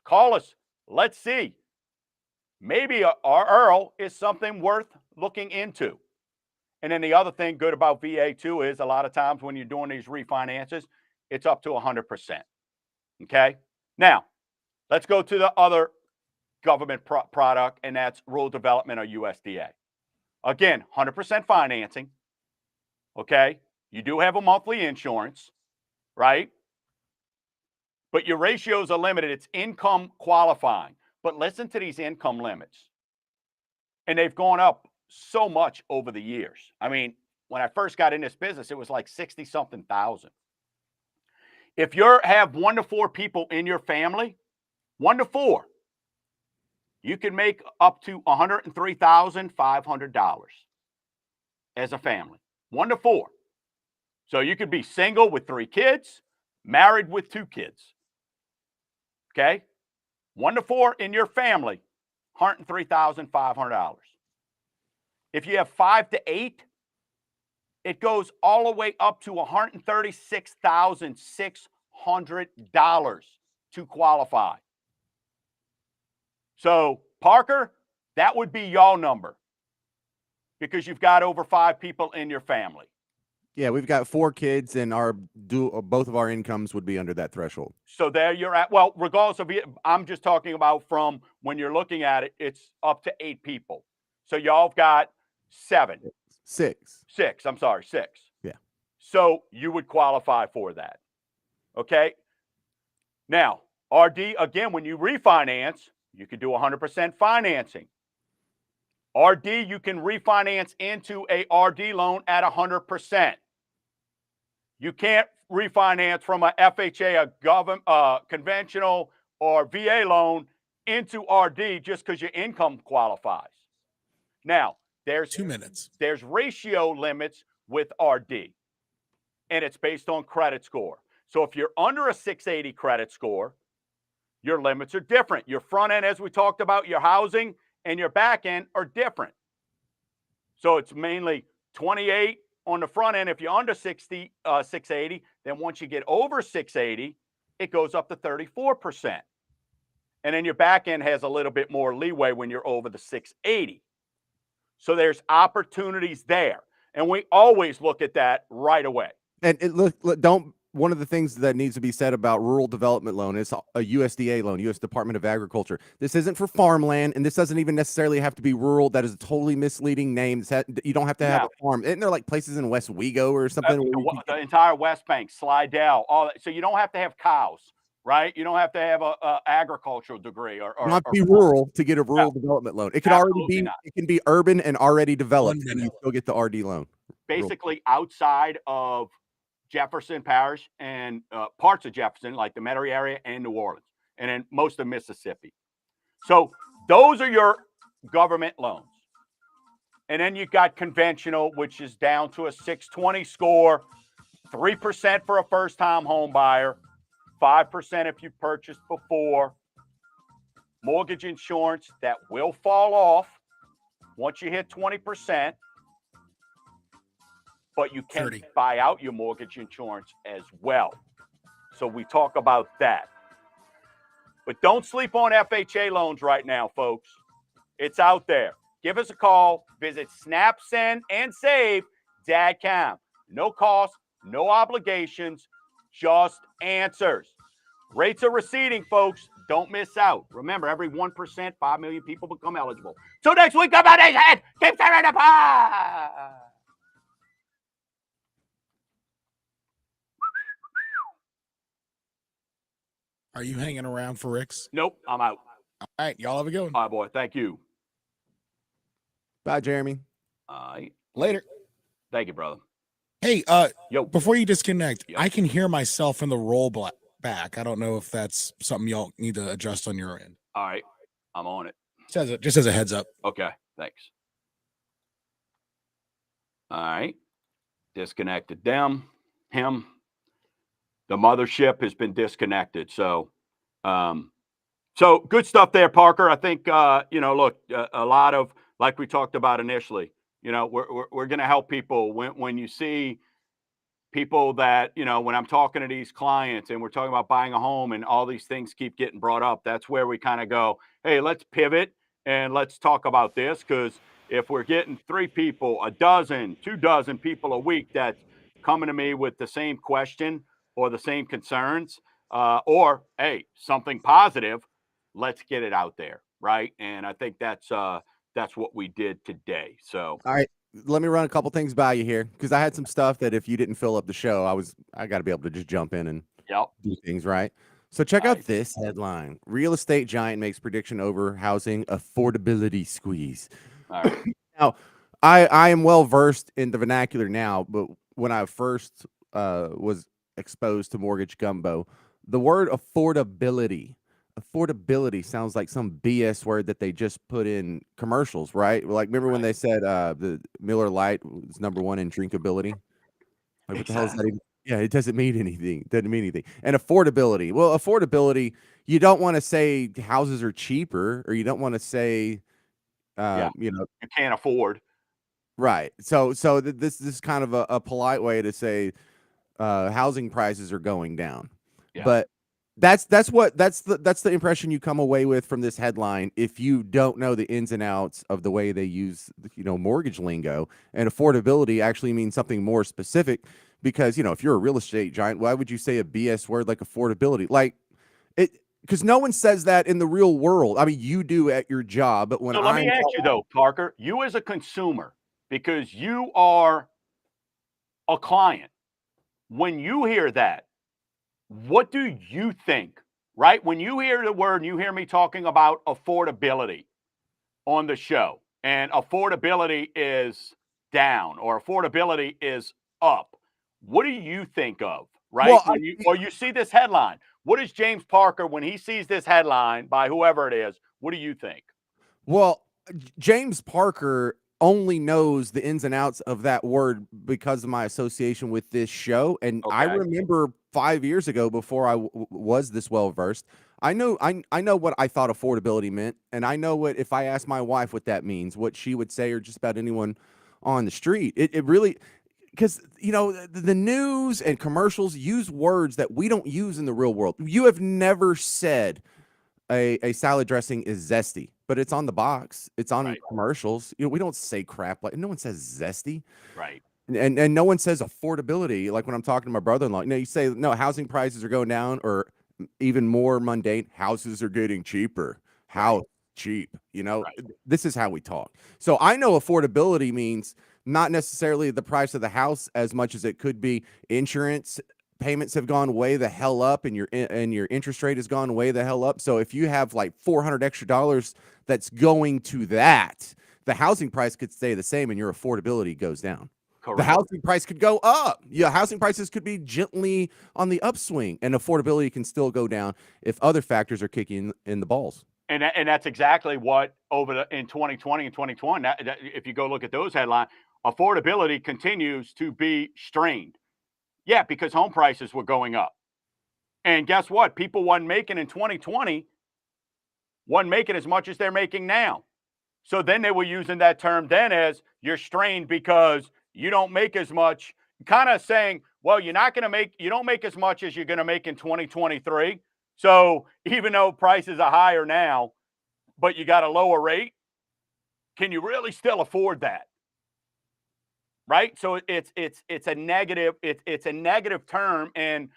call us. Let's see. Maybe our EARL is something worth looking into. And then the other thing good about VA too is a lot of times when you're doing these refinances, it's up to 100%. Okay. Now, let's go to the other government product, and that's rural development or USDA. Again, 100% financing. Okay. You do have a monthly insurance, right? But your ratios are limited. It's income qualifying. But listen to these income limits. And they've gone up so much over the years. I mean, when I first got in this business, it was like 60-something thousand. If you have 1 to 4 people in your family, 1 to 4, you can make up to $103,500 as a family. 1 to 4. So you could be single with 3 kids, married with 2 kids. Okay? 1 to 4 in your family, $103,500. If you have 5 to 8, it goes all the way up to $136,600 to qualify. So, Parker, that would be your number because you've got over 5 people in your family. Yeah, we've got 4 kids, and both of our incomes would be under that threshold. So there you're at. Well, regardless of it, I'm just talking about from when you're looking at it, it's up to 8 people. So y'all have got 7. 6. 6. I'm sorry, 6. Yeah. So you would qualify for that. Okay. Now, RD, again, when you refinance, you could do 100% financing. RD, you can refinance into a RD loan at 100%. You can't refinance from a FHA, a government, conventional, or VA loan into RD just because your income qualifies. Now, there's 2 minutes. There's ratio limits with RD, and it's based on credit score. So if you're under a 680 credit score, your limits are different. Your front end, as we talked about, your housing, and your back end are different. So it's mainly 28 on the front end. If you're under 680, then once you get over 680, it goes up to 34%. And then your back end has a little bit more leeway when you're over the 680. So there's opportunities there. And we always look at that right away. And one of the things that needs to be said about rural development loan is a USDA loan, U.S. Department of Agriculture. This isn't for farmland, and this doesn't even necessarily have to be rural. That is a totally misleading name. You don't have to have a farm. Isn't there like places in West Wego or something? The entire West Bank, Slidell, all that. So you don't have to have cows, right? You don't have to have a agricultural degree or not be rural to get a rural development loan. It could already be. Not. It can be urban and already developed, and you still get the RD loan. Basically, outside of Jefferson Parish and parts of Jefferson, like the Metairie area and New Orleans, and then most of Mississippi. So those are your government loans. And then you've got conventional, which is down to a 620 score, 3% for a first-time home buyer, 5% if you purchased before, mortgage insurance that will fall off once you hit 20%. But you can 30. buy out your mortgage insurance as well. So we talk about that. But don't sleep on FHA loans right now, folks. It's out there. Give us a call. Visit snapsendandsave.com. No cost, no obligations, just answers. Rates are receding, folks. Don't miss out. Remember, every 1%, 5 million people become eligible. Till next week, come on, head. Keep stirring the pot. Are you hanging around for Rick's? Nope, I'm out. All right, y'all have a good one. All right, boy. Thank you. Bye, Jeremy. All right. Later. Thank you, brother. Hey, Yo. before you disconnect, Yep. I can hear myself in the roll back. I don't know if that's something y'all need to adjust on your end. All right. I'm on it. Just as a heads up. Okay. Thanks. All right. Disconnected him. The mothership has been disconnected. So, so good stuff there, Parker. I think, look, a lot of, like we talked about initially, we're going to help people when you see people that, when I'm talking to these clients and we're talking about buying a home and all these things keep getting brought up, that's where we kind of go, hey, let's pivot and let's talk about this. Because if we're getting 3 people, a dozen, 2 dozen people a week that's coming to me with the same question or the same concerns, or hey, something positive, let's get it out there, right? And I think that's what we did today. So All right, let me run a couple things by you here because I had some stuff that if you didn't fill up the show, I got to be able to just jump in and yep. do things right. So check out Nice. this headline: Real estate giant makes prediction over housing affordability squeeze. All right. Now, I am well versed in the vernacular now, but when I first was exposed to mortgage gumbo, the word affordability sounds like some BS word that they just put in commercials, right? Like, remember when Right. they said the Miller Lite was #1 in drinkability? Like, what the hell is that even? Yeah, it doesn't mean anything. Doesn't mean anything. And affordability. Well, affordability, you don't want to say houses are cheaper, or you don't want to say, Yeah. you know, You can't afford. right. This is kind of a polite way to say housing prices are going down. Yeah. But that's the impression you come away with from this headline if you don't know the ins and outs of the way they use mortgage lingo. And affordability actually means something more specific because if you're a real estate giant, why would you say a BS word like affordability? Like it, because no one says that in the real world. I mean, you do at your job, but when So let me I'm ask you though, Parker, you as a consumer, because you are a client, when you hear that, what do you think? Right? When you hear the word and you hear me talking about affordability on the show, and affordability is down or affordability is up, what do you think of? Right? well, When you see this headline, what is James Parker when he sees this headline by whoever it is? What do you think? Well, James Parker only knows the ins and outs of that word because of my association with this show. And I Okay. remember 5 years ago, before I was this well versed, I know what I thought affordability meant, and I know what, if I asked my wife what that means, what she would say, or just about anyone on the street. It really, because the news and commercials use words that we don't use in the real world. You have never said a salad dressing is zesty, but it's on the box. It's on Right. commercials. We don't say crap like, no one says zesty. Right. And no one says affordability. Like when I'm talking to my brother-in-law, you say, no, housing prices are going down, or even more mundane, houses are getting cheaper. How cheap? Right. This is how we talk. So I know affordability means not necessarily the price of the house as much as it could be insurance. Payments have gone way the hell up, and your interest rate has gone way the hell up. So if you have like $400 extra that's going to that, the housing price could stay the same and your affordability goes down. Correct. The housing price could go up. Yeah, housing prices could be gently on the upswing, and affordability can still go down if other factors are kicking in the balls. And that's exactly what in 2020 and 2021, if you go look at those headlines, affordability continues to be strained. Yeah, because home prices were going up. And guess what? People wasn't making in 2020, wasn't making as much as they're making now. So then they were using that term then as you're strained because you don't make as much, kind of saying, well, you don't make as much as you're going to make in 2023. So even though prices are higher now, but you got a lower rate, can you really still afford that? Right? So it's a negative, it's a negative term. And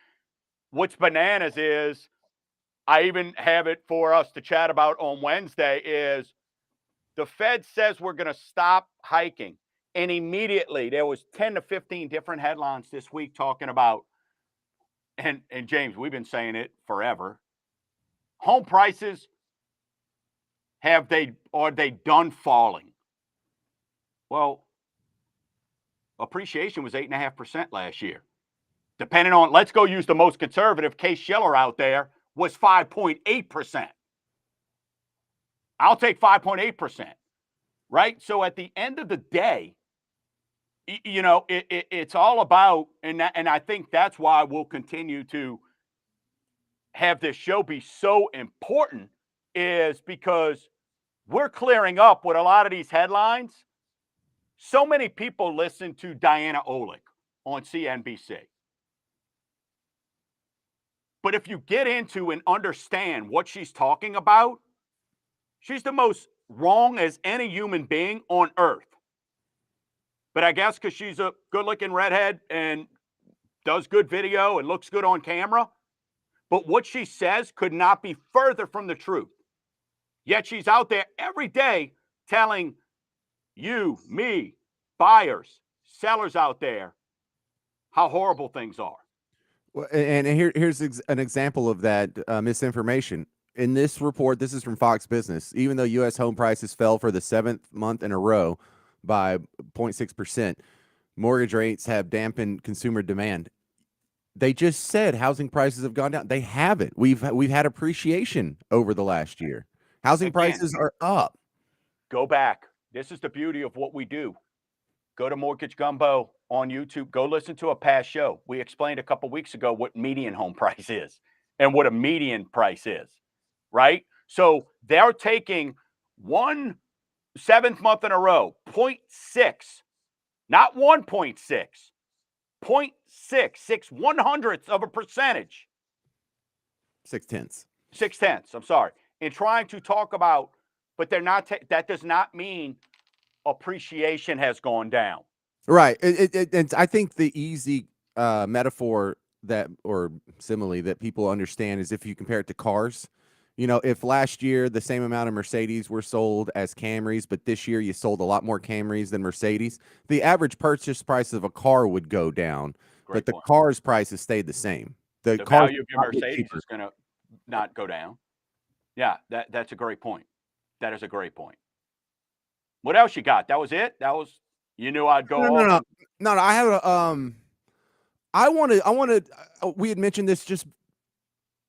what's bananas is, I even have it for us to chat about on Wednesday, is the Fed says we're going to stop hiking. And immediately there was 10 to 15 different headlines this week talking about, and James, we've been saying it forever, home prices, are they done falling? Well, appreciation was 8.5% last year. Depending on, let's go use the most conservative, Case-Shiller out there was 5.8%. I'll take 5.8%, right? So at the end of the day, it's all about, and I think that's why we'll continue to have this show be so important, is because we're clearing up with a lot of these headlines. So many people listen to Diana Olick on CNBC. But if you get into and understand what she's talking about, she's the most wrong as any human being on earth. But I guess because she's a good-looking redhead and does good video and looks good on camera, but what she says could not be further from the truth. Yet she's out there every day telling you, me, buyers, sellers out there, how horrible things are. Well, and here's an example of that misinformation. In this report, this is from Fox Business, even though U.S. home prices fell for the 7th month in a row by 0.6%, mortgage rates have dampened consumer demand. They just said housing prices have gone down. They haven't. We've had appreciation over the last year. Housing prices are up. Go back. This is the beauty of what we do. Go to Mortgage Gumbo on YouTube. Go listen to a past show. We explained a couple weeks ago what median home price is and what a median price is, right? So they're taking 7th month in a row, 0.6, not 1.6, 0.6, 0.6%. 0.6. 0.6, I'm sorry. In trying to talk about, but they're not, that does not mean appreciation has gone down. Right. And I think the easy metaphor that, or simile that people understand, is if you compare it to cars. You know, if last year the same amount of Mercedes were sold as Camrys, but this year you sold a lot more Camrys than Mercedes, the average purchase price of a car would go down, but the car's prices stayed the same. The value of your Mercedes is going to not go down. Yeah, that's a great point. That is a great point. What else you got? That was it? That was, you knew I'd go off? No, I have a, we had mentioned this just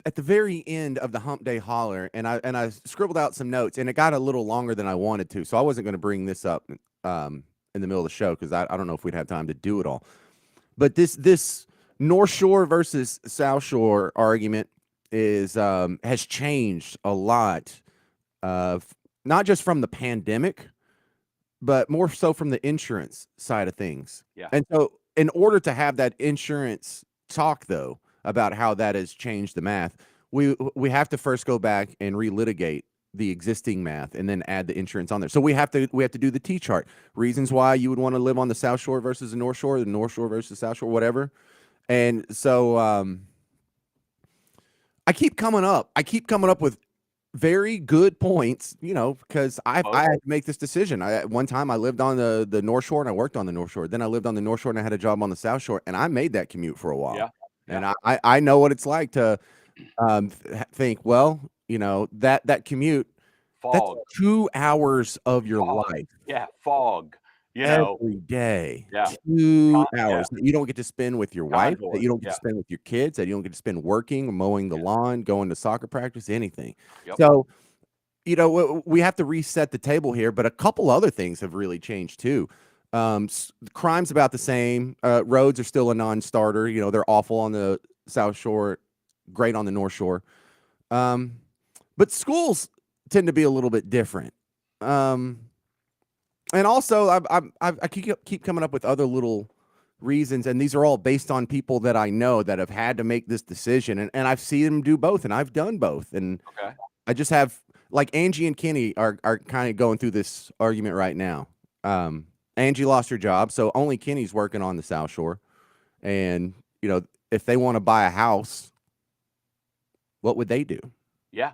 at the very end of the Hump Day Holler, and I scribbled out some notes, and it got a little longer than I wanted to, so I wasn't going to bring this up in the middle of the show because I don't know if we'd have time to do it all. But this North Shore versus South Shore argument has changed a lot, not just from the pandemic, but more so from the insurance side of things. Yeah. And so in order to have that insurance talk, though, about how that has changed the math, we have to first go back and relitigate the existing math and then add the insurance on there. So we have to do the T-chart. Reasons why you would want to live on the South Shore versus the North Shore versus the South Shore, whatever. And so I keep coming up with very good points, you know, because I had to make this decision. One time I lived on the North Shore and I worked on the North Shore. Then I lived on the North Shore and I had a job on the South Shore, and I made that commute for a while. Yeah. And I know what it's like to think, well, you know, that commute, fog. That's 2 hours of your life. Yeah, fog. Every day. Yeah. 2 hours that you don't get to spend with your wife, Condor, that you don't get to spend with your kids, that you don't get to spend working, mowing the lawn, going to soccer practice, anything. Yep. So, you know, we have to reset the table here, but a couple other things have really changed too. Crime's about the same. Roads are still a non-starter. You know, they're awful on the South Shore, great on the North Shore. But schools tend to be a little bit different. And also, I keep coming up with other little reasons, and these are all based on people that I know that have had to make this decision, and I've seen them do both, and I've done both, and I just have, like, Angie and Kenny are kind of going through this argument right now. Angie lost her job, so only Kenny's working on the South Shore, and you know, if they want to buy a house, what would they do? Yeah.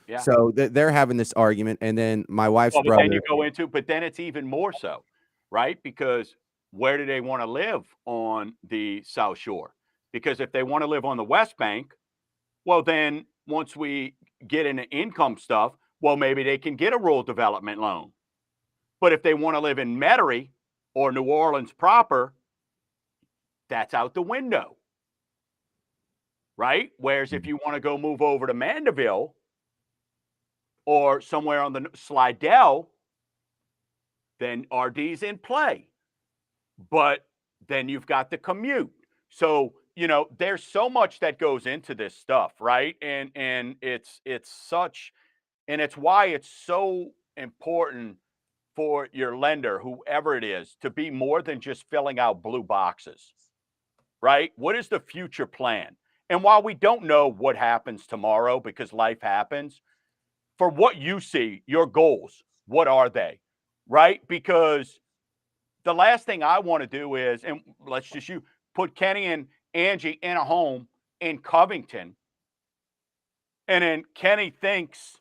Yeah. So they're having this argument, and then my wife's brother. Then you go into, but then it's even more so, right? Because where do they want to live on the South Shore? Because if they want to live on the West Bank, well, then once we get into income stuff, well, maybe they can get a rural development loan. But if they want to live in Metairie or New Orleans proper, that's out the window, right? Whereas if you want to go move over to Mandeville or somewhere on the Slidell, then RD's in play. But then you've got the commute. So, there's so much that goes into this stuff, right? And it's such, and it's why it's so important for your lender, whoever it is, to be more than just filling out blue boxes, right? What is the future plan? And while we don't know what happens tomorrow because life happens, for what you see, your goals, what are they, right? Because the last thing I want to do is, and let's just put Kenny and Angie in a home in Covington, and then Kenny thinks,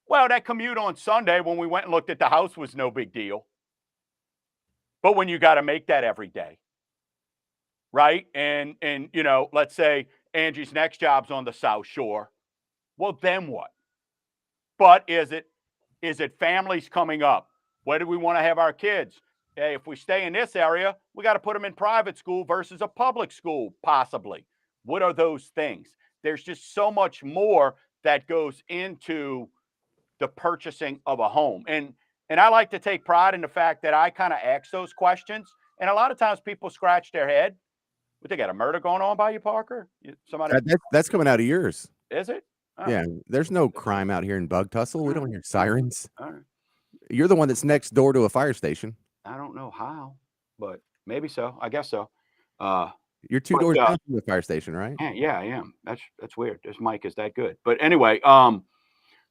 well, that commute on Sunday when we went and looked at the house was no big deal. But when you got to make that every day, right? And let's say Angie's next job's on the South Shore. Well, then what? But is it families coming up? Where do we want to have our kids? Hey, if we stay in this area, we got to put them in private school versus a public school, possibly. What are those things? There's just so much more that goes into the purchasing of a home. And I like to take pride in the fact that I kind of ask those questions. And a lot of times people scratch their head. What, they got a murder going on by you, Parker? Somebody? That's coming out of yours. Is it? Oh. Yeah, there's no crime out here in Bug Tussle. We don't hear sirens. All right. You're the one that's next door to a fire station. I don't know how, but maybe so. I guess so. You're two doors down from the fire station, right? Yeah, I am. That's weird. This mic is that good. But anyway,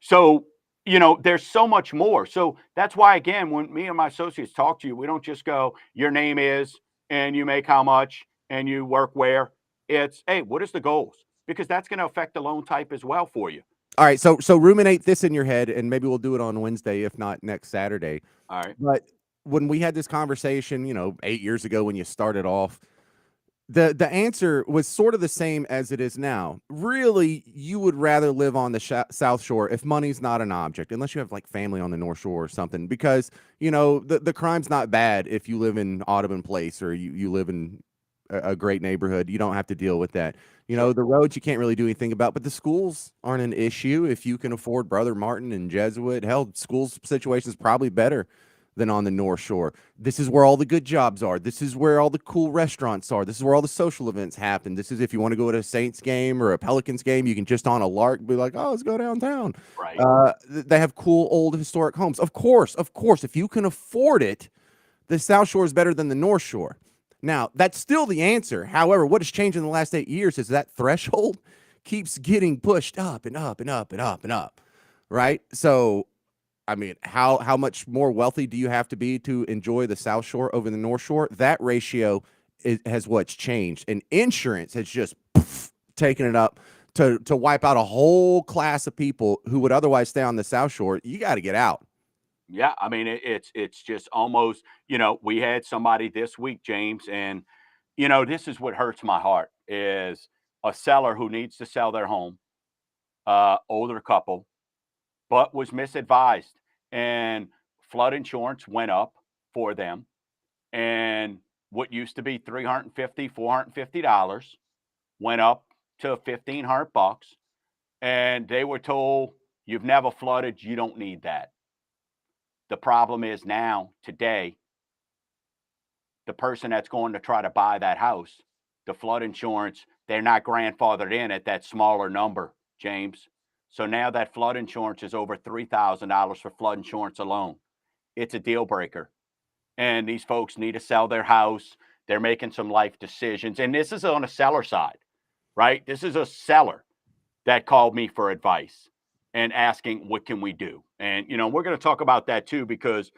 so there's so much more. So that's why, again, when me and my associates talk to you, we don't just go, your name is, and you make how much, and you work where. It's, hey, what is the goals? Because that's going to affect the loan type as well for you. All right, so ruminate this in your head, and maybe we'll do it on Wednesday, if not next Saturday. All right. But when we had this conversation, 8 years ago when you started off, the answer was sort of the same as it is now. Really, you would rather live on the South Shore if money's not an object, unless you have like family on the North Shore or something, because the crime's not bad if you live in Audubon Place or you live in a great neighborhood. You don't have to deal with that. The roads you can't really do anything about, but the schools aren't an issue if you can afford Brother Martin and Jesuit. Hell, schools situation is probably better than on the North Shore. This is where all the good jobs are. This is where all the cool restaurants are. This is where all the social events happen. This is if you want to go to a Saints game or a Pelicans game, you can just on a lark be like, oh, let's go downtown. Right. They have cool old historic homes. Of course, if you can afford it, the South Shore is better than the North Shore. Now, that's still the answer. However, what has changed in the last 8 years is that threshold keeps getting pushed up and up and up and up and up, right? So, I mean, how much more wealthy do you have to be to enjoy the South Shore over the North Shore? That ratio has what's changed. And insurance has just taken it up to wipe out a whole class of people who would otherwise stay on the South Shore. You got to get out. Yeah, I mean, it's just almost, we had somebody this week, James, and, this is what hurts my heart, is a seller who needs to sell their home, older couple, but was misadvised, and flood insurance went up for them, and what used to be $350, $450 went up to $1,500, and they were told, you've never flooded, you don't need that. The problem is now, today, the person that's going to try to buy that house, the flood insurance, they're not grandfathered in at that smaller number, James. So now that flood insurance is over $3,000 for flood insurance alone. It's a deal breaker. And these folks need to sell their house. They're making some life decisions. And this is on the seller side, right? This is a seller that called me for advice and asking, what can we do? And, we're going to talk about that too, because,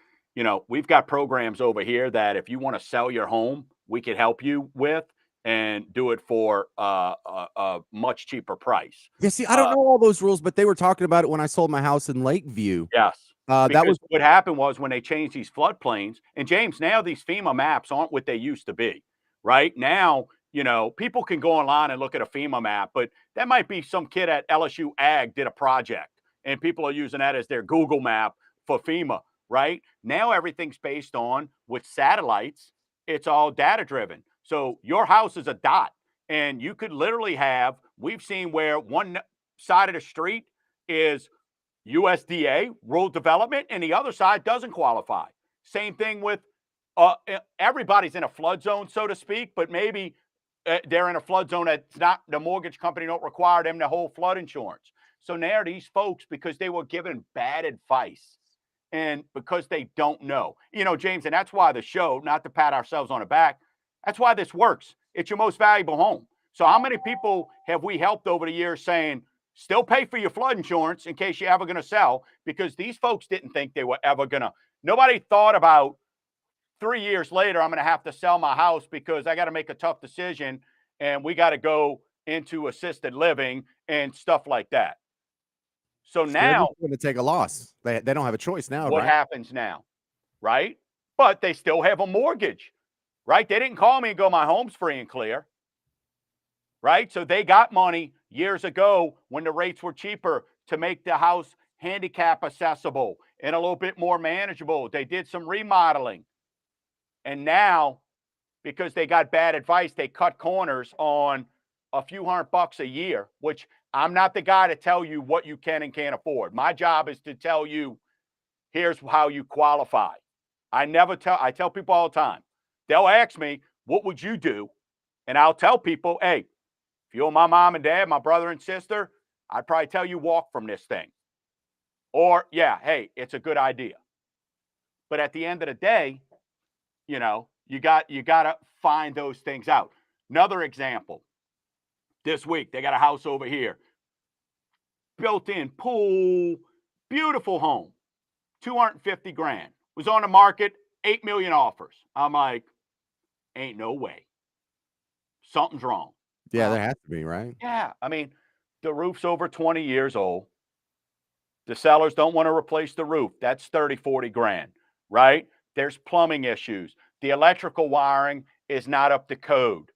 we've got programs over here that if you want to sell your home, we could help you with and do it for a much cheaper price. Yeah, see, I don't know all those rules, but they were talking about it when I sold my house in Lakeview. Yes. That was what happened was when they changed these floodplains, and James, now these FEMA maps aren't what they used to be, right? Now, people can go online and look at a FEMA map, but that might be some kid at LSU Ag did a project and people are using that as their Google map for FEMA. right? Now everything's based on with satellites, it's all data driven. So your house is a dot, and you could literally have, we've seen where one side of the street is USDA, rural development, and the other side doesn't qualify. Same thing with everybody's in a flood zone, so to speak, but maybe they're in a flood zone that's not, the mortgage company don't require them to hold flood insurance. So now these folks, because they were given bad advice and because they don't know, James, and that's why the show, not to pat ourselves on the back, that's why this works. It's your most valuable home. So how many people have we helped over the years saying, still pay for your flood insurance in case you're ever going to sell? Because these folks didn't think they were ever going to, nobody thought about 3 years later, I'm going to have to sell my house because I got to make a tough decision and we got to go into assisted living and stuff like that. So now going to take a loss. They don't have a choice now, what right? happens now, right? But they still have a mortgage, right? They didn't call me and go, my home's free and clear, right? So they got money years ago when the rates were cheaper to make the house handicap accessible and a little bit more manageable. They did some remodeling. And now, because they got bad advice, they cut corners on a few $100 a year, which I'm not the guy to tell you what you can and can't afford. My job is to tell you, here's how you qualify. I tell people all the time, they'll ask me, what would you do? And I'll tell people, hey, if you're my mom and dad, my brother and sister, I'd probably tell you walk from this thing. Or, yeah, hey, it's a good idea. But at the end of the day, you got to find those things out. Another example, this week, they got a house over here, built-in pool, beautiful home, 250 grand. Was on the market, 8 million offers. I'm like, ain't no way. Something's wrong. Yeah, there has to be, right? Yeah. I mean, the roof's over 20 years old. The sellers don't want to replace the roof. That's 30, 40 grand, right? There's plumbing issues. The electrical wiring is not up to code.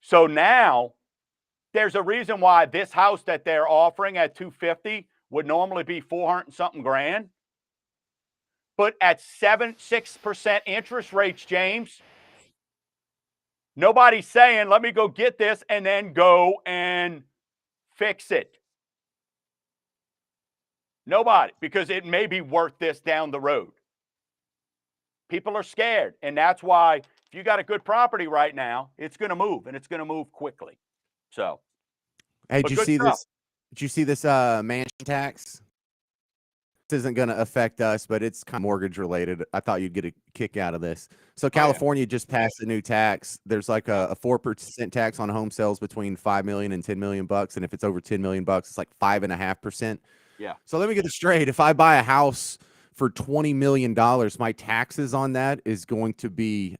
So now there's a reason why this house that they're offering at 250 would normally be 400 and something grand. But at 6% interest rates, James, nobody's saying, let me go get this and then go and fix it. Nobody, because it may be worth this down the road. People are scared. And that's why if you got a good property right now, it's going to move and it's going to move quickly. So, hey, did you see this? Did you see this mansion tax? This isn't going to affect us, but it's kind of mortgage related. I thought you'd get a kick out of this. So California just passed a new tax. There's like a 4% tax on home sales between 5 million and 10 million bucks. And if it's over 10 million bucks, it's like 5.5%. Yeah. So let me get this straight. If I buy a house for $20 million, my taxes on that is going to be,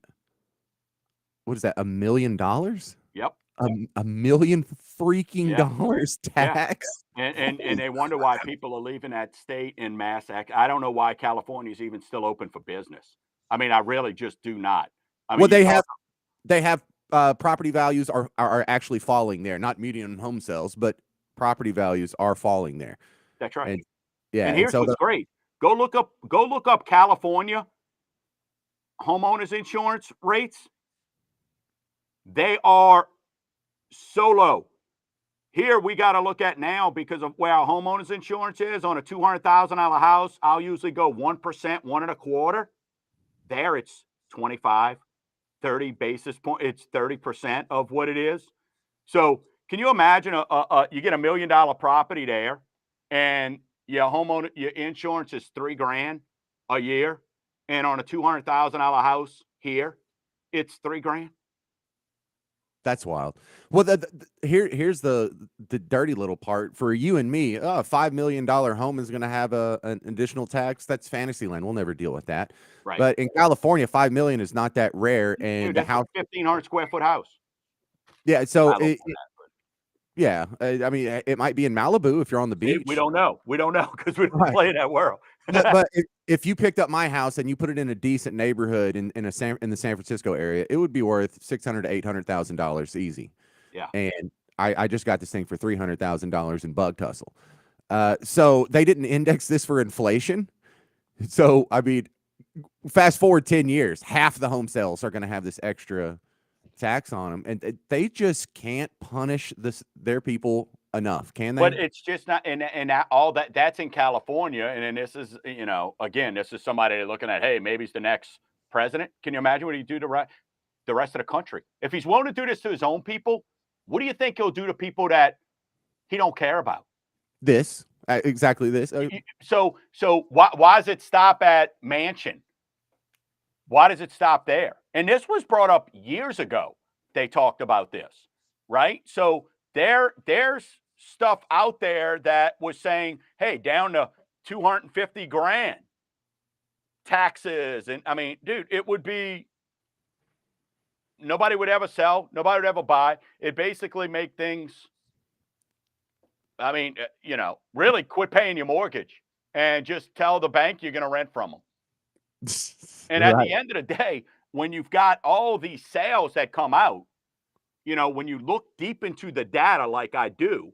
what is that? $1 million? Yep. $1 million freaking dollars tax. Yeah. And they wonder why people are leaving that state in mass. I don't know why California is even still open for business. I mean, I really just do not. I mean, well, they have property values are actually falling there, not median home sales, but property values are falling there. That's right. And, yeah. And here's what's great. Go look up California homeowners insurance rates. They are so low. Here we got to look at now because of where our homeowners insurance is on a $200,000 house. I'll usually go 1%, 1.25%. There it's 25, 30 basis points. It's 30% of what it is. So can you imagine you get $1 million property there and your insurance is $3 grand a year. And on a $200,000 house here, it's $3 grand. That's wild. Well, here's the dirty little part for you and me. A $5 million home is going to have an additional tax. That's fantasy land. We'll never deal with that. Right. But in California, $5 million is not that rare. And Dude, that's a 1,500 square foot house. Yeah. So yeah, I mean, it might be in Malibu if you're on the beach. We don't know. We don't know because we don't play in that world. but if you picked up my house and you put it in a decent neighborhood in the San Francisco area, it would be worth $600,000 to $800,000 easy. Yeah. And I just got this thing for $300,000 in bug tussle. So they didn't index this for inflation. So, I mean, fast forward 10 years, half the home sales are going to have this extra tax on them, and they just can't punish their people enough, can But they? it's just not, and all that's in California, and then this is, again, this is somebody looking at, hey, maybe he's the next president. Can you imagine what he'd do to the rest of the country if he's willing to do this to his own people? What do you think he'll do to people that he don't care about? This exactly this. So why does it stop at Mansion? Why does it stop there? And this was brought up years ago. They talked about this, right? So there's stuff out there that was saying, hey, down to 250 grand taxes. And I mean, dude, it would be, nobody would ever sell, nobody would ever buy. It basically make things, I mean, really quit paying your mortgage and just tell the bank you're going to rent from them. And at the end of the day, when you've got all these sales that come out, when you look deep into the data like I do,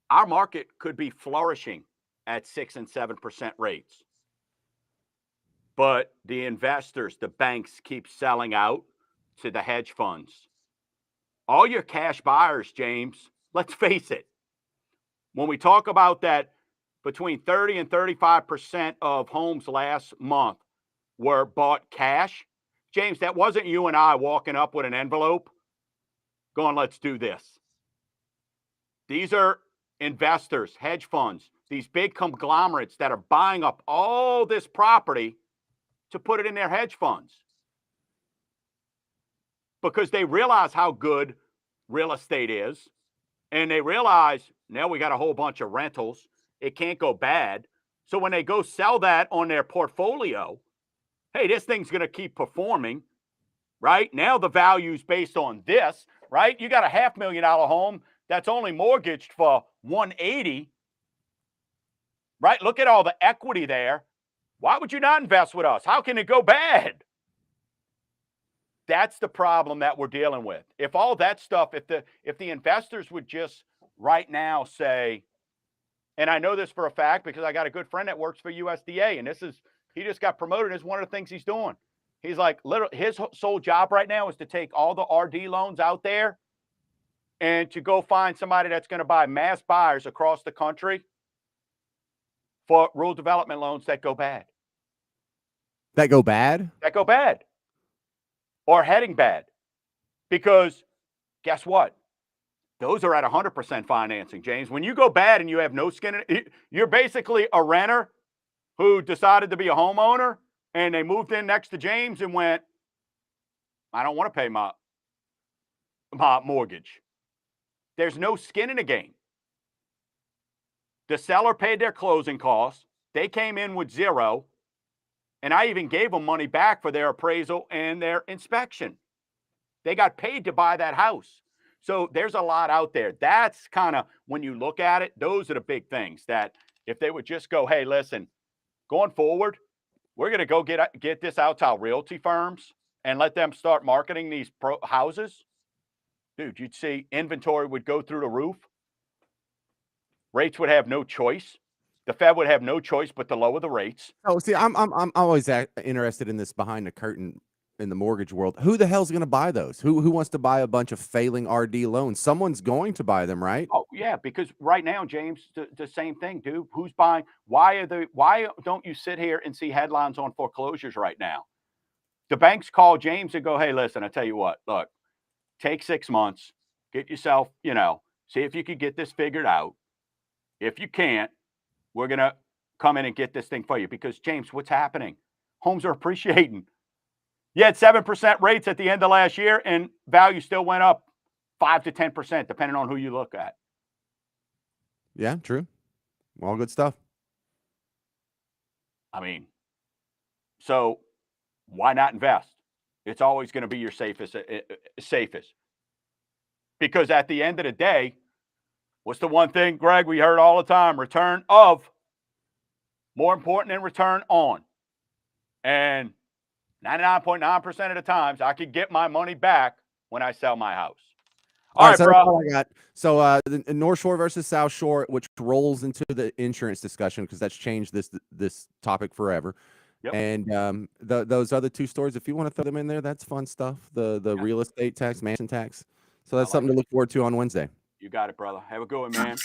our market could be flourishing at 6 and 7% rates. But the investors, the banks keep selling out to the hedge funds. All your cash buyers, James, let's face it, when we talk about that, between 30 and 35% of homes last month were bought cash. James, that wasn't you and I walking up with an envelope going, let's do this. These are investors, hedge funds, these big conglomerates that are buying up all this property to put it in their hedge funds because they realize how good real estate is. And they realize now we got a whole bunch of rentals. It can't go bad. So when they go sell that on their portfolio, hey, this thing's going to keep performing, right? Now the value's based on this, right? You got a $500,000 home that's only mortgaged for 180, right? Look at all the equity there. Why would you not invest with us? How can it go bad? That's the problem that we're dealing with. If all that stuff, if the investors would just right now say, and I know this for a fact because I got a good friend that works for USDA, and he just got promoted as one of the things he's doing. He's like, literally, his sole job right now is to take all the RD loans out there and to go find somebody that's going to buy mass buyers across the country for rural development loans that go bad. That go bad? That go bad. Or heading bad. Because guess what? Those are at 100% financing, James. When you go bad and you have no skin in it, you're basically a renter who decided to be a homeowner and they moved in next to James and went, I don't want to pay my mortgage. There's no skin in the game. The seller paid their closing costs. They came in with zero. And I even gave them money back for their appraisal and their inspection. They got paid to buy that house. So there's a lot out there. That's kind of, when you look at it, those are the big things that if they would just go, hey, listen, going forward, we're going to go get this out to our realty firms and let them start marketing these houses. Dude, you'd see inventory would go through the roof. Rates would have no choice. The Fed would have no choice but to lower the rates. Oh, see, I'm always interested in this behind the curtain in the mortgage world. Who the hell's going to buy those? Who wants to buy a bunch of failing RD loans? Someone's going to buy them, right? Oh yeah, because right now, James, the same thing, dude. Who's buying? Why don't you sit here and see headlines on foreclosures right now? The banks call James and go, hey, listen, I tell you what, look, take 6 months, get yourself, see if you could get this figured out. If you can't, we're going to come in and get this thing for you. Because, James, what's happening? Homes are appreciating. You had 7% rates at the end of last year, and value still went up 5 to 10%, depending on who you look at. Yeah, true. All good stuff. I mean, so why not invest? It's always going to be your safest. Because at the end of the day, what's the one thing, Greg, we heard all the time? Return of, more important than return on. And 99.9% of the times, I could get my money back when I sell my house. All right, so that's bro. all I got. So the North Shore versus South Shore, which rolls into the insurance discussion because that's changed this topic forever. Yep. And those other two stories, if you want to throw them in there, that's fun stuff. The Yeah. real estate tax, mansion tax. So that's like something to look forward to on Wednesday. You got it, brother. Have a good one, man.